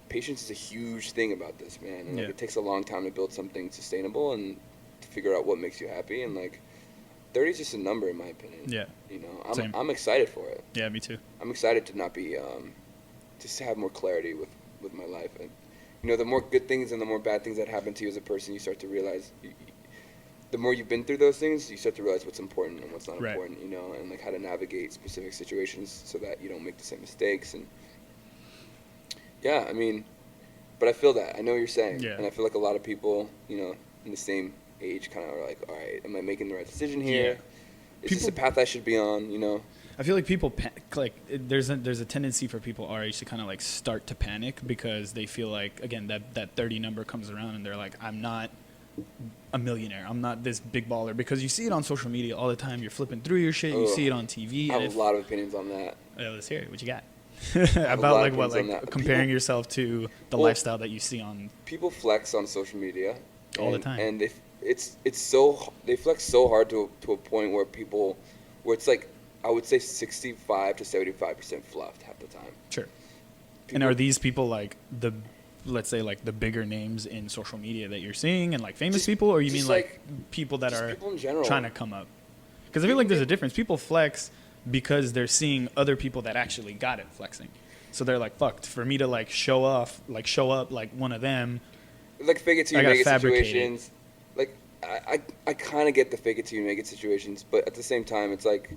patience is a huge thing about this, man. And like, it takes a long time to build something sustainable and to figure out what makes you happy. And like, 30 is just a number, in my opinion. Yeah. You know, I'm excited for it. Yeah, me too. I'm excited to not be, just to have more clarity with my life. And, you know, the more good things and the more bad things that happen to you as a person, you start to realize, the more you've been through those things, you start to realize what's important and what's not important, you know, and like how to navigate specific situations so that you don't make the same mistakes. And yeah, I mean, but I feel that. I know what you're saying. Yeah. And I feel like a lot of people, you know, in the same age kind of are like, all right, am I making the right decision here? Yeah. Is this the path I should be on, you know? I feel like people there's a tendency for people our age to kind of like start to panic because they feel like, again, that 30 number comes around and they're like, I'm not a millionaire, I'm not this big baller, because you see it on social media all the time. You're flipping through your shit, you see it on TV. I have a lot of opinions on that. Let's hear it. What you got? About like what, like comparing yourself to the lifestyle that you see on. People flex on social media all the time, and they flex so hard to a point where it's like, I would say 65 to 75% fluffed half the time. Sure. And are these people like let's say like the bigger names in social media that you're seeing, and like famous people, or you mean like people that are people in general trying to come up? Because I feel like there's a difference. People flex because they're seeing other people that actually got it flexing. So they're like, fuck, for me to like show up like one of them. Like fake it till you make it situations. Like I kind of get the fake it till you make it situations, but at the same time, it's like.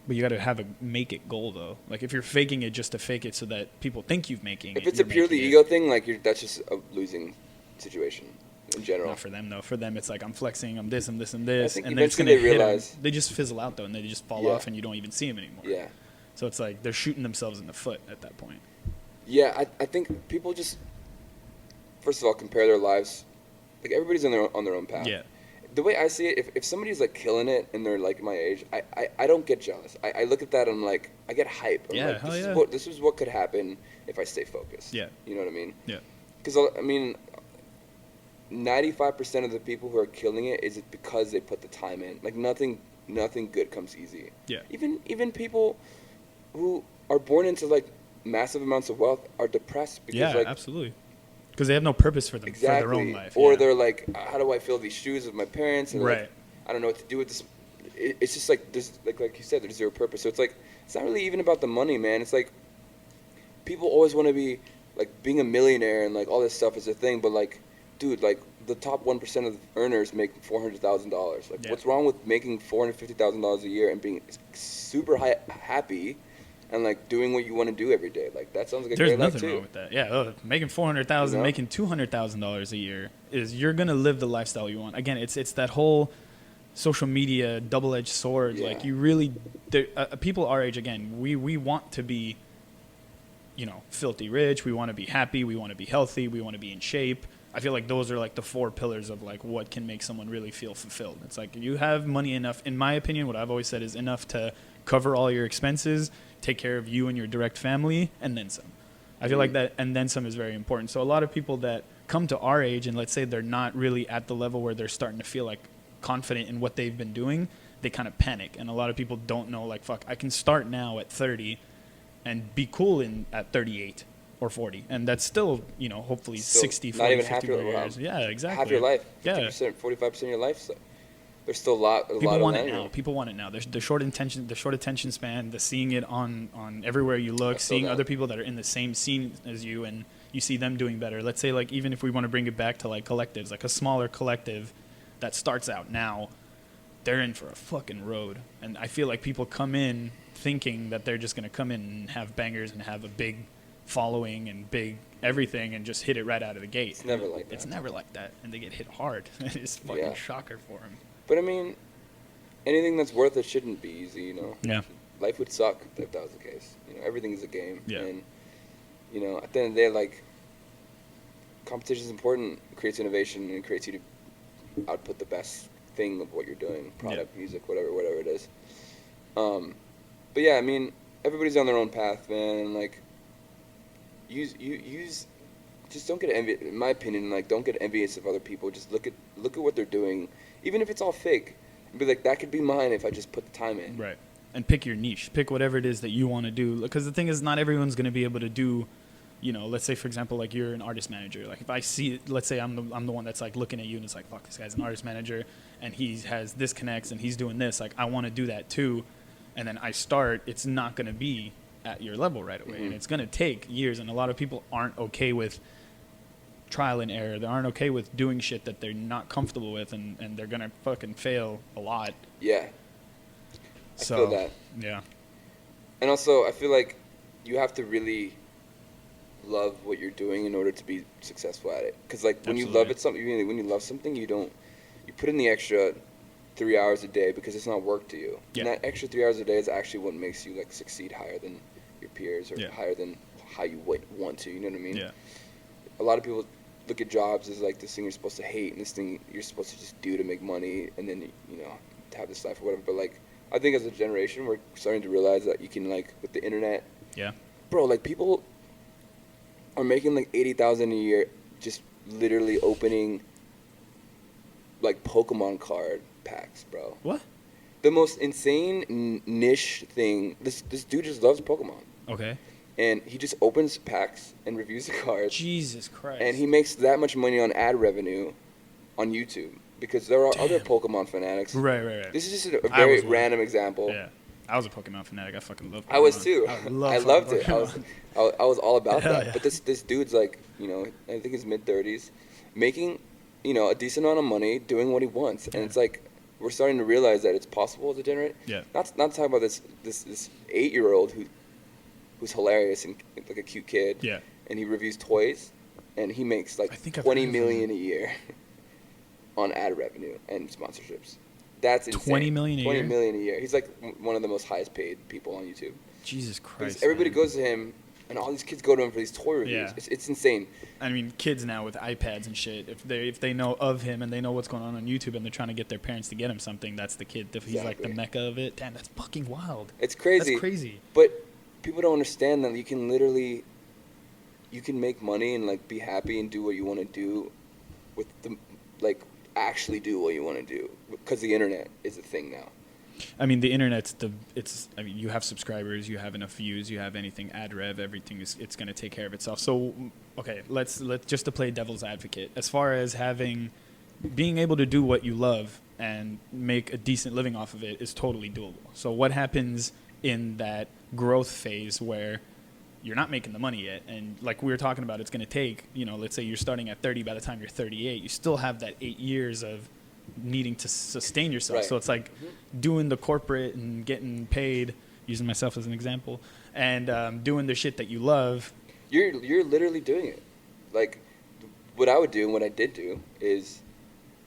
But you got to have a make it goal though. Like if you're faking it just to fake it so that people think you've making it. If it's a purely ego thing, like that's just a losing situation in general. Not for them though. For them, it's like I'm flexing, I'm this, and this, and this, and then it's gonna hit them. They just fizzle out though, and they just fall off, and you don't even see them anymore. Yeah. So it's like they're shooting themselves in the foot at that point. Yeah, I think people just, first of all, compare their lives. Like everybody's on their own path. Yeah. The way I see it, if somebody's like killing it and they're like my age, I don't get jealous. I look at that and I'm like, I get hype. I'm like, this is what could happen if I stay focused. Yeah. You know what I mean? Yeah. Because, I mean, 95% of the people who are killing it is because they put the time in. Like nothing good comes easy. Yeah. Even people who are born into like massive amounts of wealth are depressed because absolutely. Because they have no purpose for them for their own life. Or they're like, how do I fill these shoes of my parents? And right. Like, I don't know what to do with this. It's just like there's like you said, there's zero purpose. So it's like it's not really even about the money, man. It's like people always want to be like being a millionaire and like all this stuff is a thing, but like, dude, like the top 1% of the earners make $400,000. Like, what's wrong with making $450,000 a year and being super happy? And like doing what you want to do every day, like that sounds like a great life too. There's nothing wrong with that. Yeah, making $400,000, making $200,000 a year you're gonna live the lifestyle you want. Again, it's that whole social media double-edged sword. Like you really, people our age, again, we want to be, you know, filthy rich. We want to be happy. We want to be healthy. We want to be in shape. I feel like those are like the 4 pillars of like what can make someone really feel fulfilled. It's like you have money enough. In my opinion, what I've always said is enough to cover all your expenses, take care of you and your direct family, and then some. I feel like that and then some is very important. So a lot of people that come to our age and let's say they're not really at the level where they're starting to feel like confident in what they've been doing, they kind of panic. And a lot of people don't know, like, fuck, I can start now at 30 and be cool at 38 or 40. And that's still, you know, hopefully 60, 40, 50 more years. Yeah, exactly. Half your life. 50%, yeah. 45% of your life. So. There's still a lot. People want it now. People want it now. There's the short attention span, the seeing it on everywhere you look, seeing other people that are in the same scene as you, and you see them doing better. Let's say, like, even if we want to bring it back to like collectives, like a smaller collective that starts out now, they're in for a fucking road. And I feel like people come in thinking that they're just going to come in and have bangers and have a big following and big everything and just hit it right out of the gate. It's never like that. It's never like that. And they get hit hard. It's fucking Yeah. shocker for them. But I mean, anything that's worth it shouldn't be easy, you know? Yeah. Life would suck if that was the case. You know, everything is a game. Yeah. And, you know, at the end of the day, like, competition is important. It creates innovation and it creates you to output the best thing of what you're doing. Product, music, whatever it is. But yeah, I mean, everybody's on their own path, man. And, like, just don't get envious. In my opinion, like, don't get envious of other people. Just look at what they're doing, even if it's all fake. And be like, that could be mine if I just put the time in. Right. And pick your niche. Pick whatever it is that you want to do. Because the thing is, not everyone's going to be able to do, you know, let's say, for example, like you're an artist manager. Like if I see, let's say I'm the one that's like looking at you and it's like, fuck, this guy's an artist manager and he has this connects and he's doing this. Like I want to do that too. And then I start, it's not going to be at your level right away. And it's going to take years. And a lot of people aren't okay with trial and error. They aren't okay with doing shit that they're not comfortable with, and they're going to fucking fail a lot. Yeah. I feel that. Yeah. And also, I feel like you have to really love what you're doing in order to be successful at it. Because like when you love when you love something, you put in the extra 3 hours a day because it's not work to you. Yeah. And that extra 3 hours a day is actually what makes you like succeed higher than your peers or higher than how you would want to. You know what I mean? Yeah. A lot of people look at jobs as like this thing you're supposed to hate and this thing you're supposed to just do to make money and then you know to have this life or whatever. But like I think as a generation we're starting to realize that you can like with the internet. Yeah. Bro, like people are making like $80,000 a year just literally opening like Pokemon card packs, bro. What? The most insane niche thing. This dude just loves Pokemon. Okay. And he just opens packs and reviews the cards. Jesus Christ. And he makes that much money on ad revenue on YouTube because there are other Pokemon fanatics. Right. This is just a very random example. Yeah. I was a Pokemon fanatic. I fucking love Pokemon. I was too. I loved it. Pokemon. I was all about that. Yeah. But this dude's like, you know, I think he's mid-30s, making, you know, a decent amount of money doing what he wants. And it's like we're starting to realize that it's possible to generate. Yeah. Not to talk about this 8-year-old who's hilarious and like a cute kid. Yeah. And he reviews toys, and he makes like $20 million a year on ad revenue and sponsorships. That's insane. 20 million a year? 20 million a year. He's like one of the most highest paid people on YouTube. Jesus Christ. Because everybody man. goes to him, and all these kids go to him for these toy reviews. Yeah. It's insane. I mean, kids now with iPads and shit, if they know of him and they know what's going on YouTube and they're trying to get their parents to get him something, that's the kid. He's like the mecca of it. Damn, that's fucking wild. It's crazy. That's crazy. But people don't understand that you can make money and like be happy and do what you want to do with the like actually do what you want to do because the internet is a thing now. I mean, the internet's I mean, you have subscribers, you have enough views, you have anything ad rev, everything it's going to take care of itself. So, okay, let's just to play devil's advocate. As far as being able to do what you love and make a decent living off of it is totally doable. So what happens in that growth phase where you're not making the money yet, and like we were talking about, it's going to take, you know, let's say you're starting at 30, by the time you're 38, you still have that 8 years of needing to sustain yourself. Right. So it's like doing the corporate and getting paid, using myself as an example, and doing the shit that you love. You're literally doing it. Like what I would do and what I did do is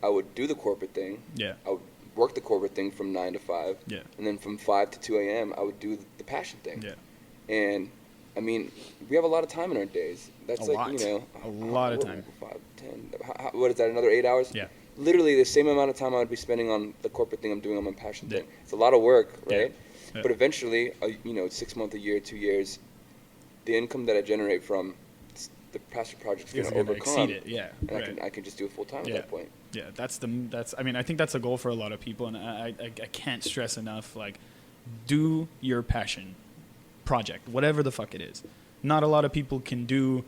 I would do the corporate thing. Yeah. I would work the corporate thing from 9 to 5. Yeah. And then from 5 to 2 a.m. I would do the passion thing. Yeah. And I mean, we have a lot of time in our days. That's a like, lot. you know, a lot of time. 5, 10. What is that? Another 8 hours? Yeah. Literally the same amount of time I would be spending on the corporate thing I'm doing on my passion thing. It's a lot of work, right? Yeah. But eventually, you know, 6 months, a year, 2 years, the income that I generate from the passion project is going to overcome. Exceed it. Yeah. And I can just do it full time at that point. Yeah, I mean, I think that's a goal for a lot of people, and I can't stress enough, like, do your passion project, whatever the fuck it is. Not a lot of people can do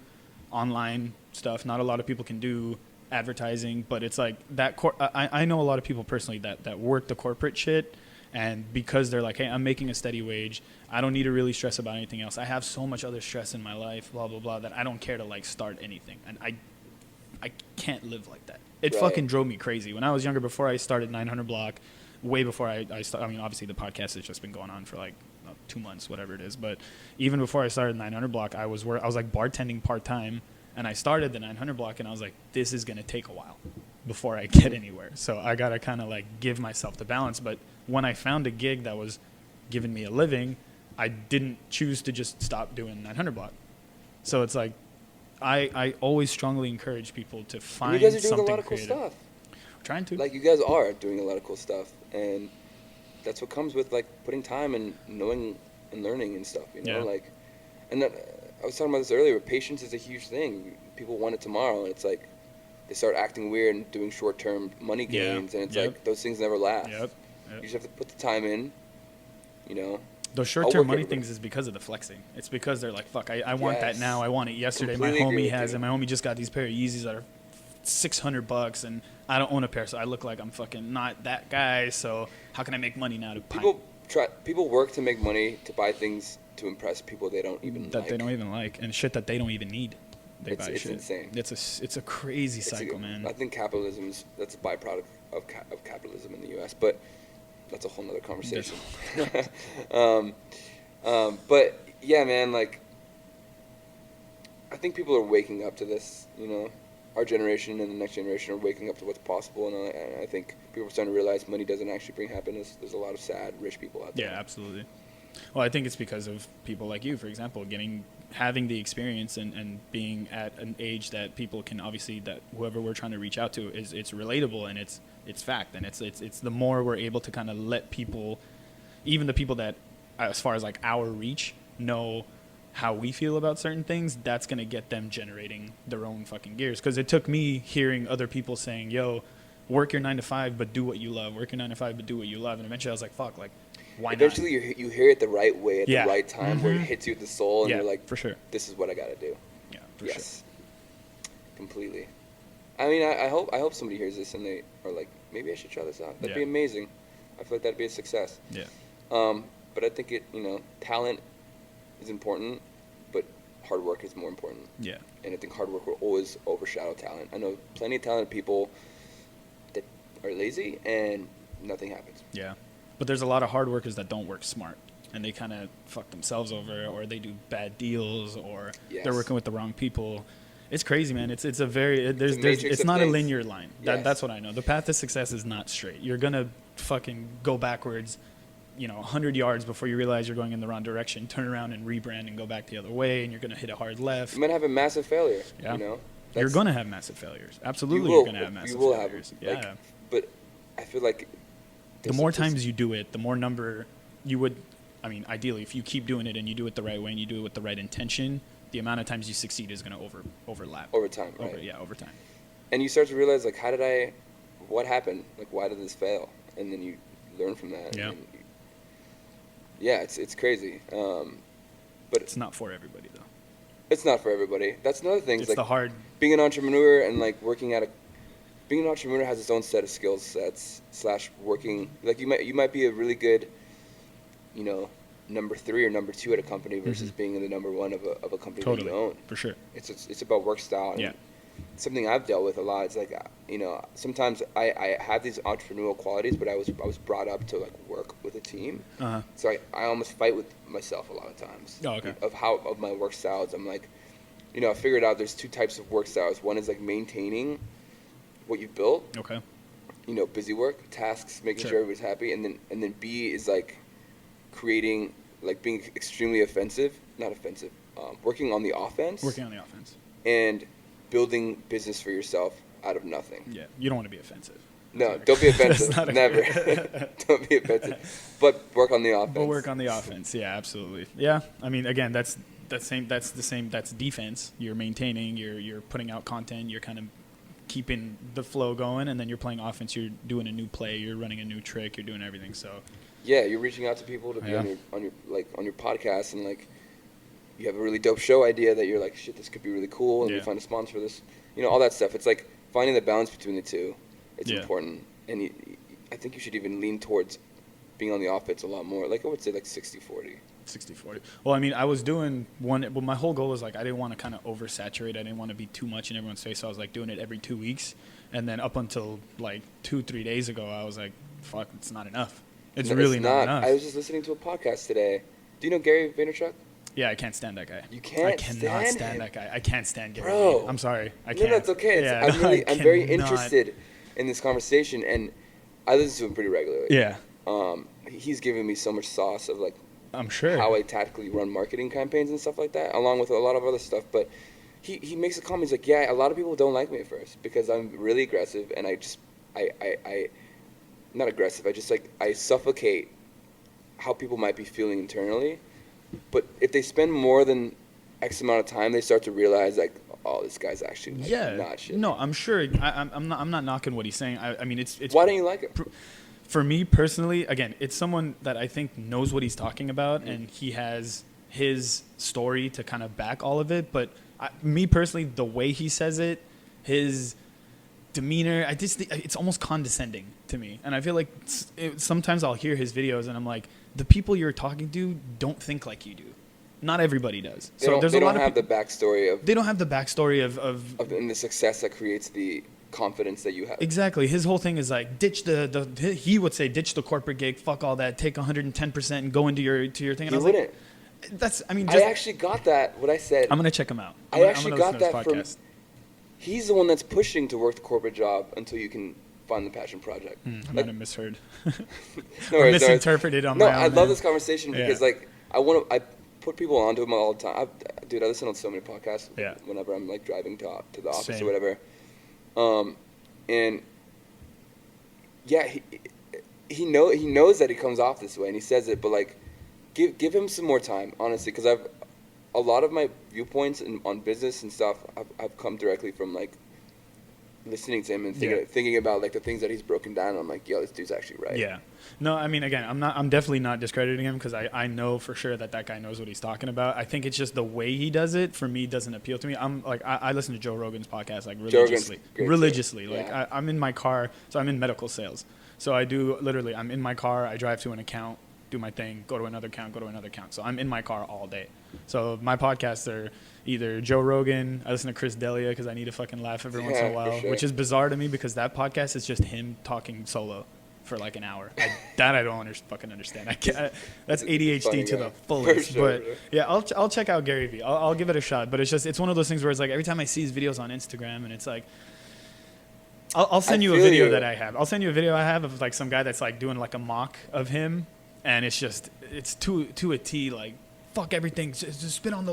online stuff. Not a lot of people can do advertising, but it's like that. I know a lot of people personally that work the corporate shit, and because they're like, hey, I'm making a steady wage, I don't need to really stress about anything else. I have so much other stress in my life, blah blah blah, that I don't care to like start anything, and I can't live like that. It fucking drove me crazy when I was younger. Before I started 900 Block, way before I started. I mean, obviously the podcast has just been going on for like 2 months, whatever it is. But even before I started 900 block, I was like bartending part time, and I started the 900 block, and I was like, this is gonna take a while before I get anywhere. So I gotta kind of like give myself the balance. But when I found a gig that was giving me a living, I didn't choose to just stop doing 900 block. So it's like I always strongly encourage people to find you guys are doing something a lot of cool creative. stuff. We're trying to. Like, you guys are doing a lot of cool stuff, and that's what comes with like putting time and knowing and learning and stuff, you know. Yeah. Like, and that, I was talking about this earlier. Patience is a huge thing. People want it tomorrow, and it's like they start acting weird and doing short-term money Yeah. gains, and it's Yep. like those things never last. Yep. You just have to put the time in, you know. Those I'll short-term work money everybody. things is because of the flexing. It's because they're like, fuck, I want that Yes. now. I want it yesterday. Completely My agree homie with has you. it. My homie just got these pair of Yeezys that are $600, and I don't own a pair, so I look like I'm fucking not that guy. So how can I make money now to People work to make money to buy things to impress people they don't even that like. they don't even like, and shit that they don't even need? They It's buy shit. insane. It's a crazy It's cycle, man. I think capitalism that's a byproduct of capitalism in the U.S., but that's a whole nother conversation. But yeah, man, like, I think people are waking up to this, you know. Our generation and the next generation are waking up to what's possible, and I think people are starting to realize money doesn't actually bring happiness. There's a lot of sad, rich people out there. Yeah, absolutely. Well, I think it's because of people like you, for example, having the experience and being at an age that people can obviously, that whoever we're trying to reach out to it's relatable, and it's fact, and it's the more we're able to kind of let people, even the people that, as far as like our reach, know how we feel about certain things, that's going to get them generating their own fucking gears. Because it took me hearing other people saying, yo, work your 9 to 5 but do what you love, work your 9 to 5 but do what you love, and eventually I was like, fuck, like, why Eventually not? you hear it the right way at Yeah. the right time, where it Mhm. hits you at the soul, and Yeah, you're like, for sure. this is what I gotta do. Yeah, for Yes, completely. I mean, I hope somebody hears this and they are like, maybe I should try this out. That'd be Yeah. amazing. I feel like that'd be a success. sure. Yeah. But I think talent is important, but hard work is more important. Yeah. And I think hard work will always overshadow talent. I know plenty of talented people that are lazy and nothing happens. Yeah. But there's a lot of hard workers that don't work smart, and they kind of fuck themselves over, or they do bad deals, or Yes. they're working with the wrong people. It's crazy, man. It's a very matrix it's of not a things. linear line. Yes. That's what I know. The path to success is not straight. You're gonna fucking go backwards, 100 yards before you realize you're going in the wrong direction. Turn around and rebrand and go back the other way, and you're gonna hit a hard left. You might have a massive failure. Yeah. You know, You're That's- gonna have massive failures. Absolutely, you will, you're gonna have massive you will failures. have, Yeah. like, but I feel like The more times you do it, the more number you would. I mean, ideally, if you keep doing it and you do it the right way and you do it with the right intention, the amount of times you succeed is going to overlap over time, right? over time. And you start to realize, like, what happened? Like, why did this fail? And then you learn from that. Yeah. And it's crazy. But It's not for everybody though. it's not for everybody. That's another thing. It's like, the hard. being an entrepreneur and like being an entrepreneur has its own set of skill sets / working. Like, you might be a really good, number 3 or number 2 at a company versus being in the number 1 of a company Totally, that you own. for sure. It's about work style. And Yeah. something I've dealt with a lot. It's like, sometimes I have these entrepreneurial qualities, but I was brought up to like work with a team. Uh-huh. So I almost fight with myself a lot of times. Oh, okay. Of my work styles. I'm like, I figured out there's 2 types of work styles. One is like maintaining what you've built. Okay. Busy work, tasks, making Sure. sure everybody's happy, and then B is like creating, like being extremely working on the offense. Working on the offense. And building business for yourself out of nothing. Yeah. You don't want to be offensive. No, don't be offensive. That's not a- Never. Don't be offensive. But work on the offense. But work on the offense. Yeah, absolutely. Yeah. I mean, again, that's defense. You're maintaining, you're putting out content, you're kind of keeping the flow going, and then you're playing offense, you're doing a new play, you're running a new trick, you're doing everything. So Yeah, you're reaching out to people to be Yeah. on your podcast, and like you have a really dope show idea that you're like, shit, this could be really cool, and we Yeah. find a sponsor for this. All that stuff. It's like finding the balance between the two. It's Yeah. important, and I think you should even lean towards being on the offense a lot more. Like, I would say like 60-40. 60-40. Well, I mean, I was doing one. Well, my whole goal was like I didn't want to kind of oversaturate. I didn't want to be too much in everyone's face. So I was like doing it every 2 weeks, and then up until like 2-3 days ago, I was like fuck, it's not enough. It's No, really not enough. I was just listening to a podcast today. Do you know Gary Vaynerchuk? Yeah, I can't stand that guy. You can't I cannot stand stand him? that guy. I can't stand Gary. Bro. I'm sorry. I can't. No, that's okay. Yeah, I'm very cannot. interested in this conversation, and I listen to him pretty regularly. Yeah, He's giving me so much sauce of like I'm sure. how I tactically run marketing campaigns and stuff like that, along with a lot of other stuff. But he makes a comment. He's like, yeah, a lot of people don't like me at first because I'm really aggressive, and I not aggressive. I suffocate how people might be feeling internally. But if they spend more than X amount of time, they start to realize like, oh, this guy's actually like, not shit. No, I'm sure. I'm not knocking what he's saying. I mean, it's. Why don't you like it? For me personally, again, it's someone that I think knows what he's talking about, and he has his story to kind of back all of it. But me personally, the way he says it, his demeanor, I just it's almost condescending to me. And I feel like sometimes I'll hear his videos, and I'm like, the people you're talking to don't think like you do. Not everybody does. They So don't, there's they a lot don't of have the backstory of they don't have the backstory of and the success that creates the confidence that you have. exactly. His whole thing is like ditch he would say ditch the corporate gig, fuck all that, take 110% and go into your thing. And He I was wouldn't. like, that's I mean, I just, actually got that. What I said. I'm gonna check him out. I actually got that from from. podcast. He's the one that's pushing to work the corporate job until you can find the passion project. I Like, might have misheard. no Or worries, no worries. misinterpreted on No, my own I love end. this conversation because Yeah. like I put people onto him all the time. Dude, I listen to so many podcasts. Yeah. Whenever I'm like driving to the office Same. or whatever, and yeah, he knows that he comes off this way and he says it, but like give him some more time, honestly, because a lot of my viewpoints on business and stuff I've come directly from like listening to him and thinking about like the things that he's broken down. I'm like, yo, this dude's actually right. Yeah. No, I mean, again, I'm definitely not discrediting him because I know for sure that guy knows what he's talking about. I think it's just the way he does it for me doesn't appeal to me. I'm like, I listen to Joe Rogan's podcast like religiously. Like Yeah. I'm in my car, so I'm in medical sales. So I do literally, I'm in my car, I drive to an account, do my thing, go to another account, go to another account. So I'm in my car all day. So my podcasts are either Joe Rogan, I listen to Chris D'Elia because I need to fucking laugh every once in a while, for sure. which is bizarre to me because that podcast is just him talking solo for like an hour. I don't fucking understand. I can't, that's ADHD to the fullest. Sure, but yeah, I'll check out Gary Vee. I'll give it a shot. But it's one of those things where it's like every time I see his videos on Instagram and it's like, I'll send you a video that I have. I'll send you a video I have of like some guy that's like doing like a mock of him, and it's to a T like, fuck everything. Just spit on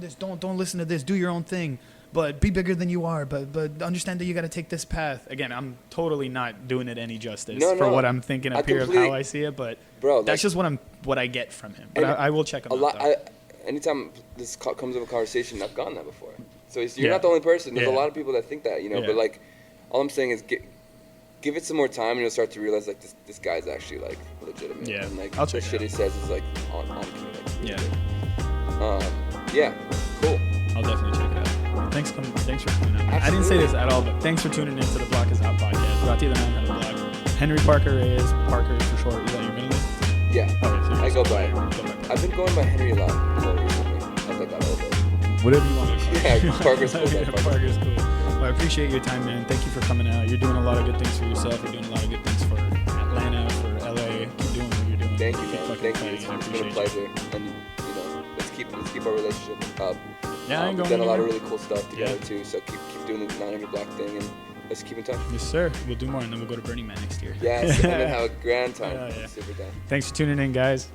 this. Don't listen to this. Do your own thing. But be bigger than you are. But understand that you got to take this path. Again, I'm totally not doing it any justice for what I'm thinking up here of how I see it. But bro, that's just what I get from him. But I will check him out. Anytime this comes up a conversation, I've gotten that before. So you're not the only person. There's a lot of people that think that, But like, all I'm saying is give it some more time, and you'll start to realize like this guy's actually like legitimate. Yeah. And like I'll the check it shit out. he says is like on committed. Yeah. Yeah. Cool. I'll definitely check it out. Thanks for coming out. I didn't say this at all, but thanks for tuning in to the Block Is Out podcast. Brought to you the man had a blog. Henry Parker Reyes, Parker for short. Is that your middle name? Yeah. Okay, so I go by. Parker. I've been going by Henry a lot more recently as I got older. Whatever you want. Yeah, Parker's cool. Yeah, Parker's cool. Well, I appreciate your time, man. Thank you for coming out. You're doing a lot of good things for yourself. You're doing a lot of good things for Atlanta, for LA. Keep doing what you're doing. Thank you, Keep man. fucking Thank you. fighting. I It's been a appreciate pleasure, and let's keep our relationship up. Yeah, I ain't we've going done a lot of anywhere. really cool stuff together too. So keep doing the 900 block thing, and let's keep in touch. Yes, sir. We'll do more, and then we'll go to Burning Man next year. Yes, and then have a grand time. Yeah. Super down. Thanks for tuning in, guys.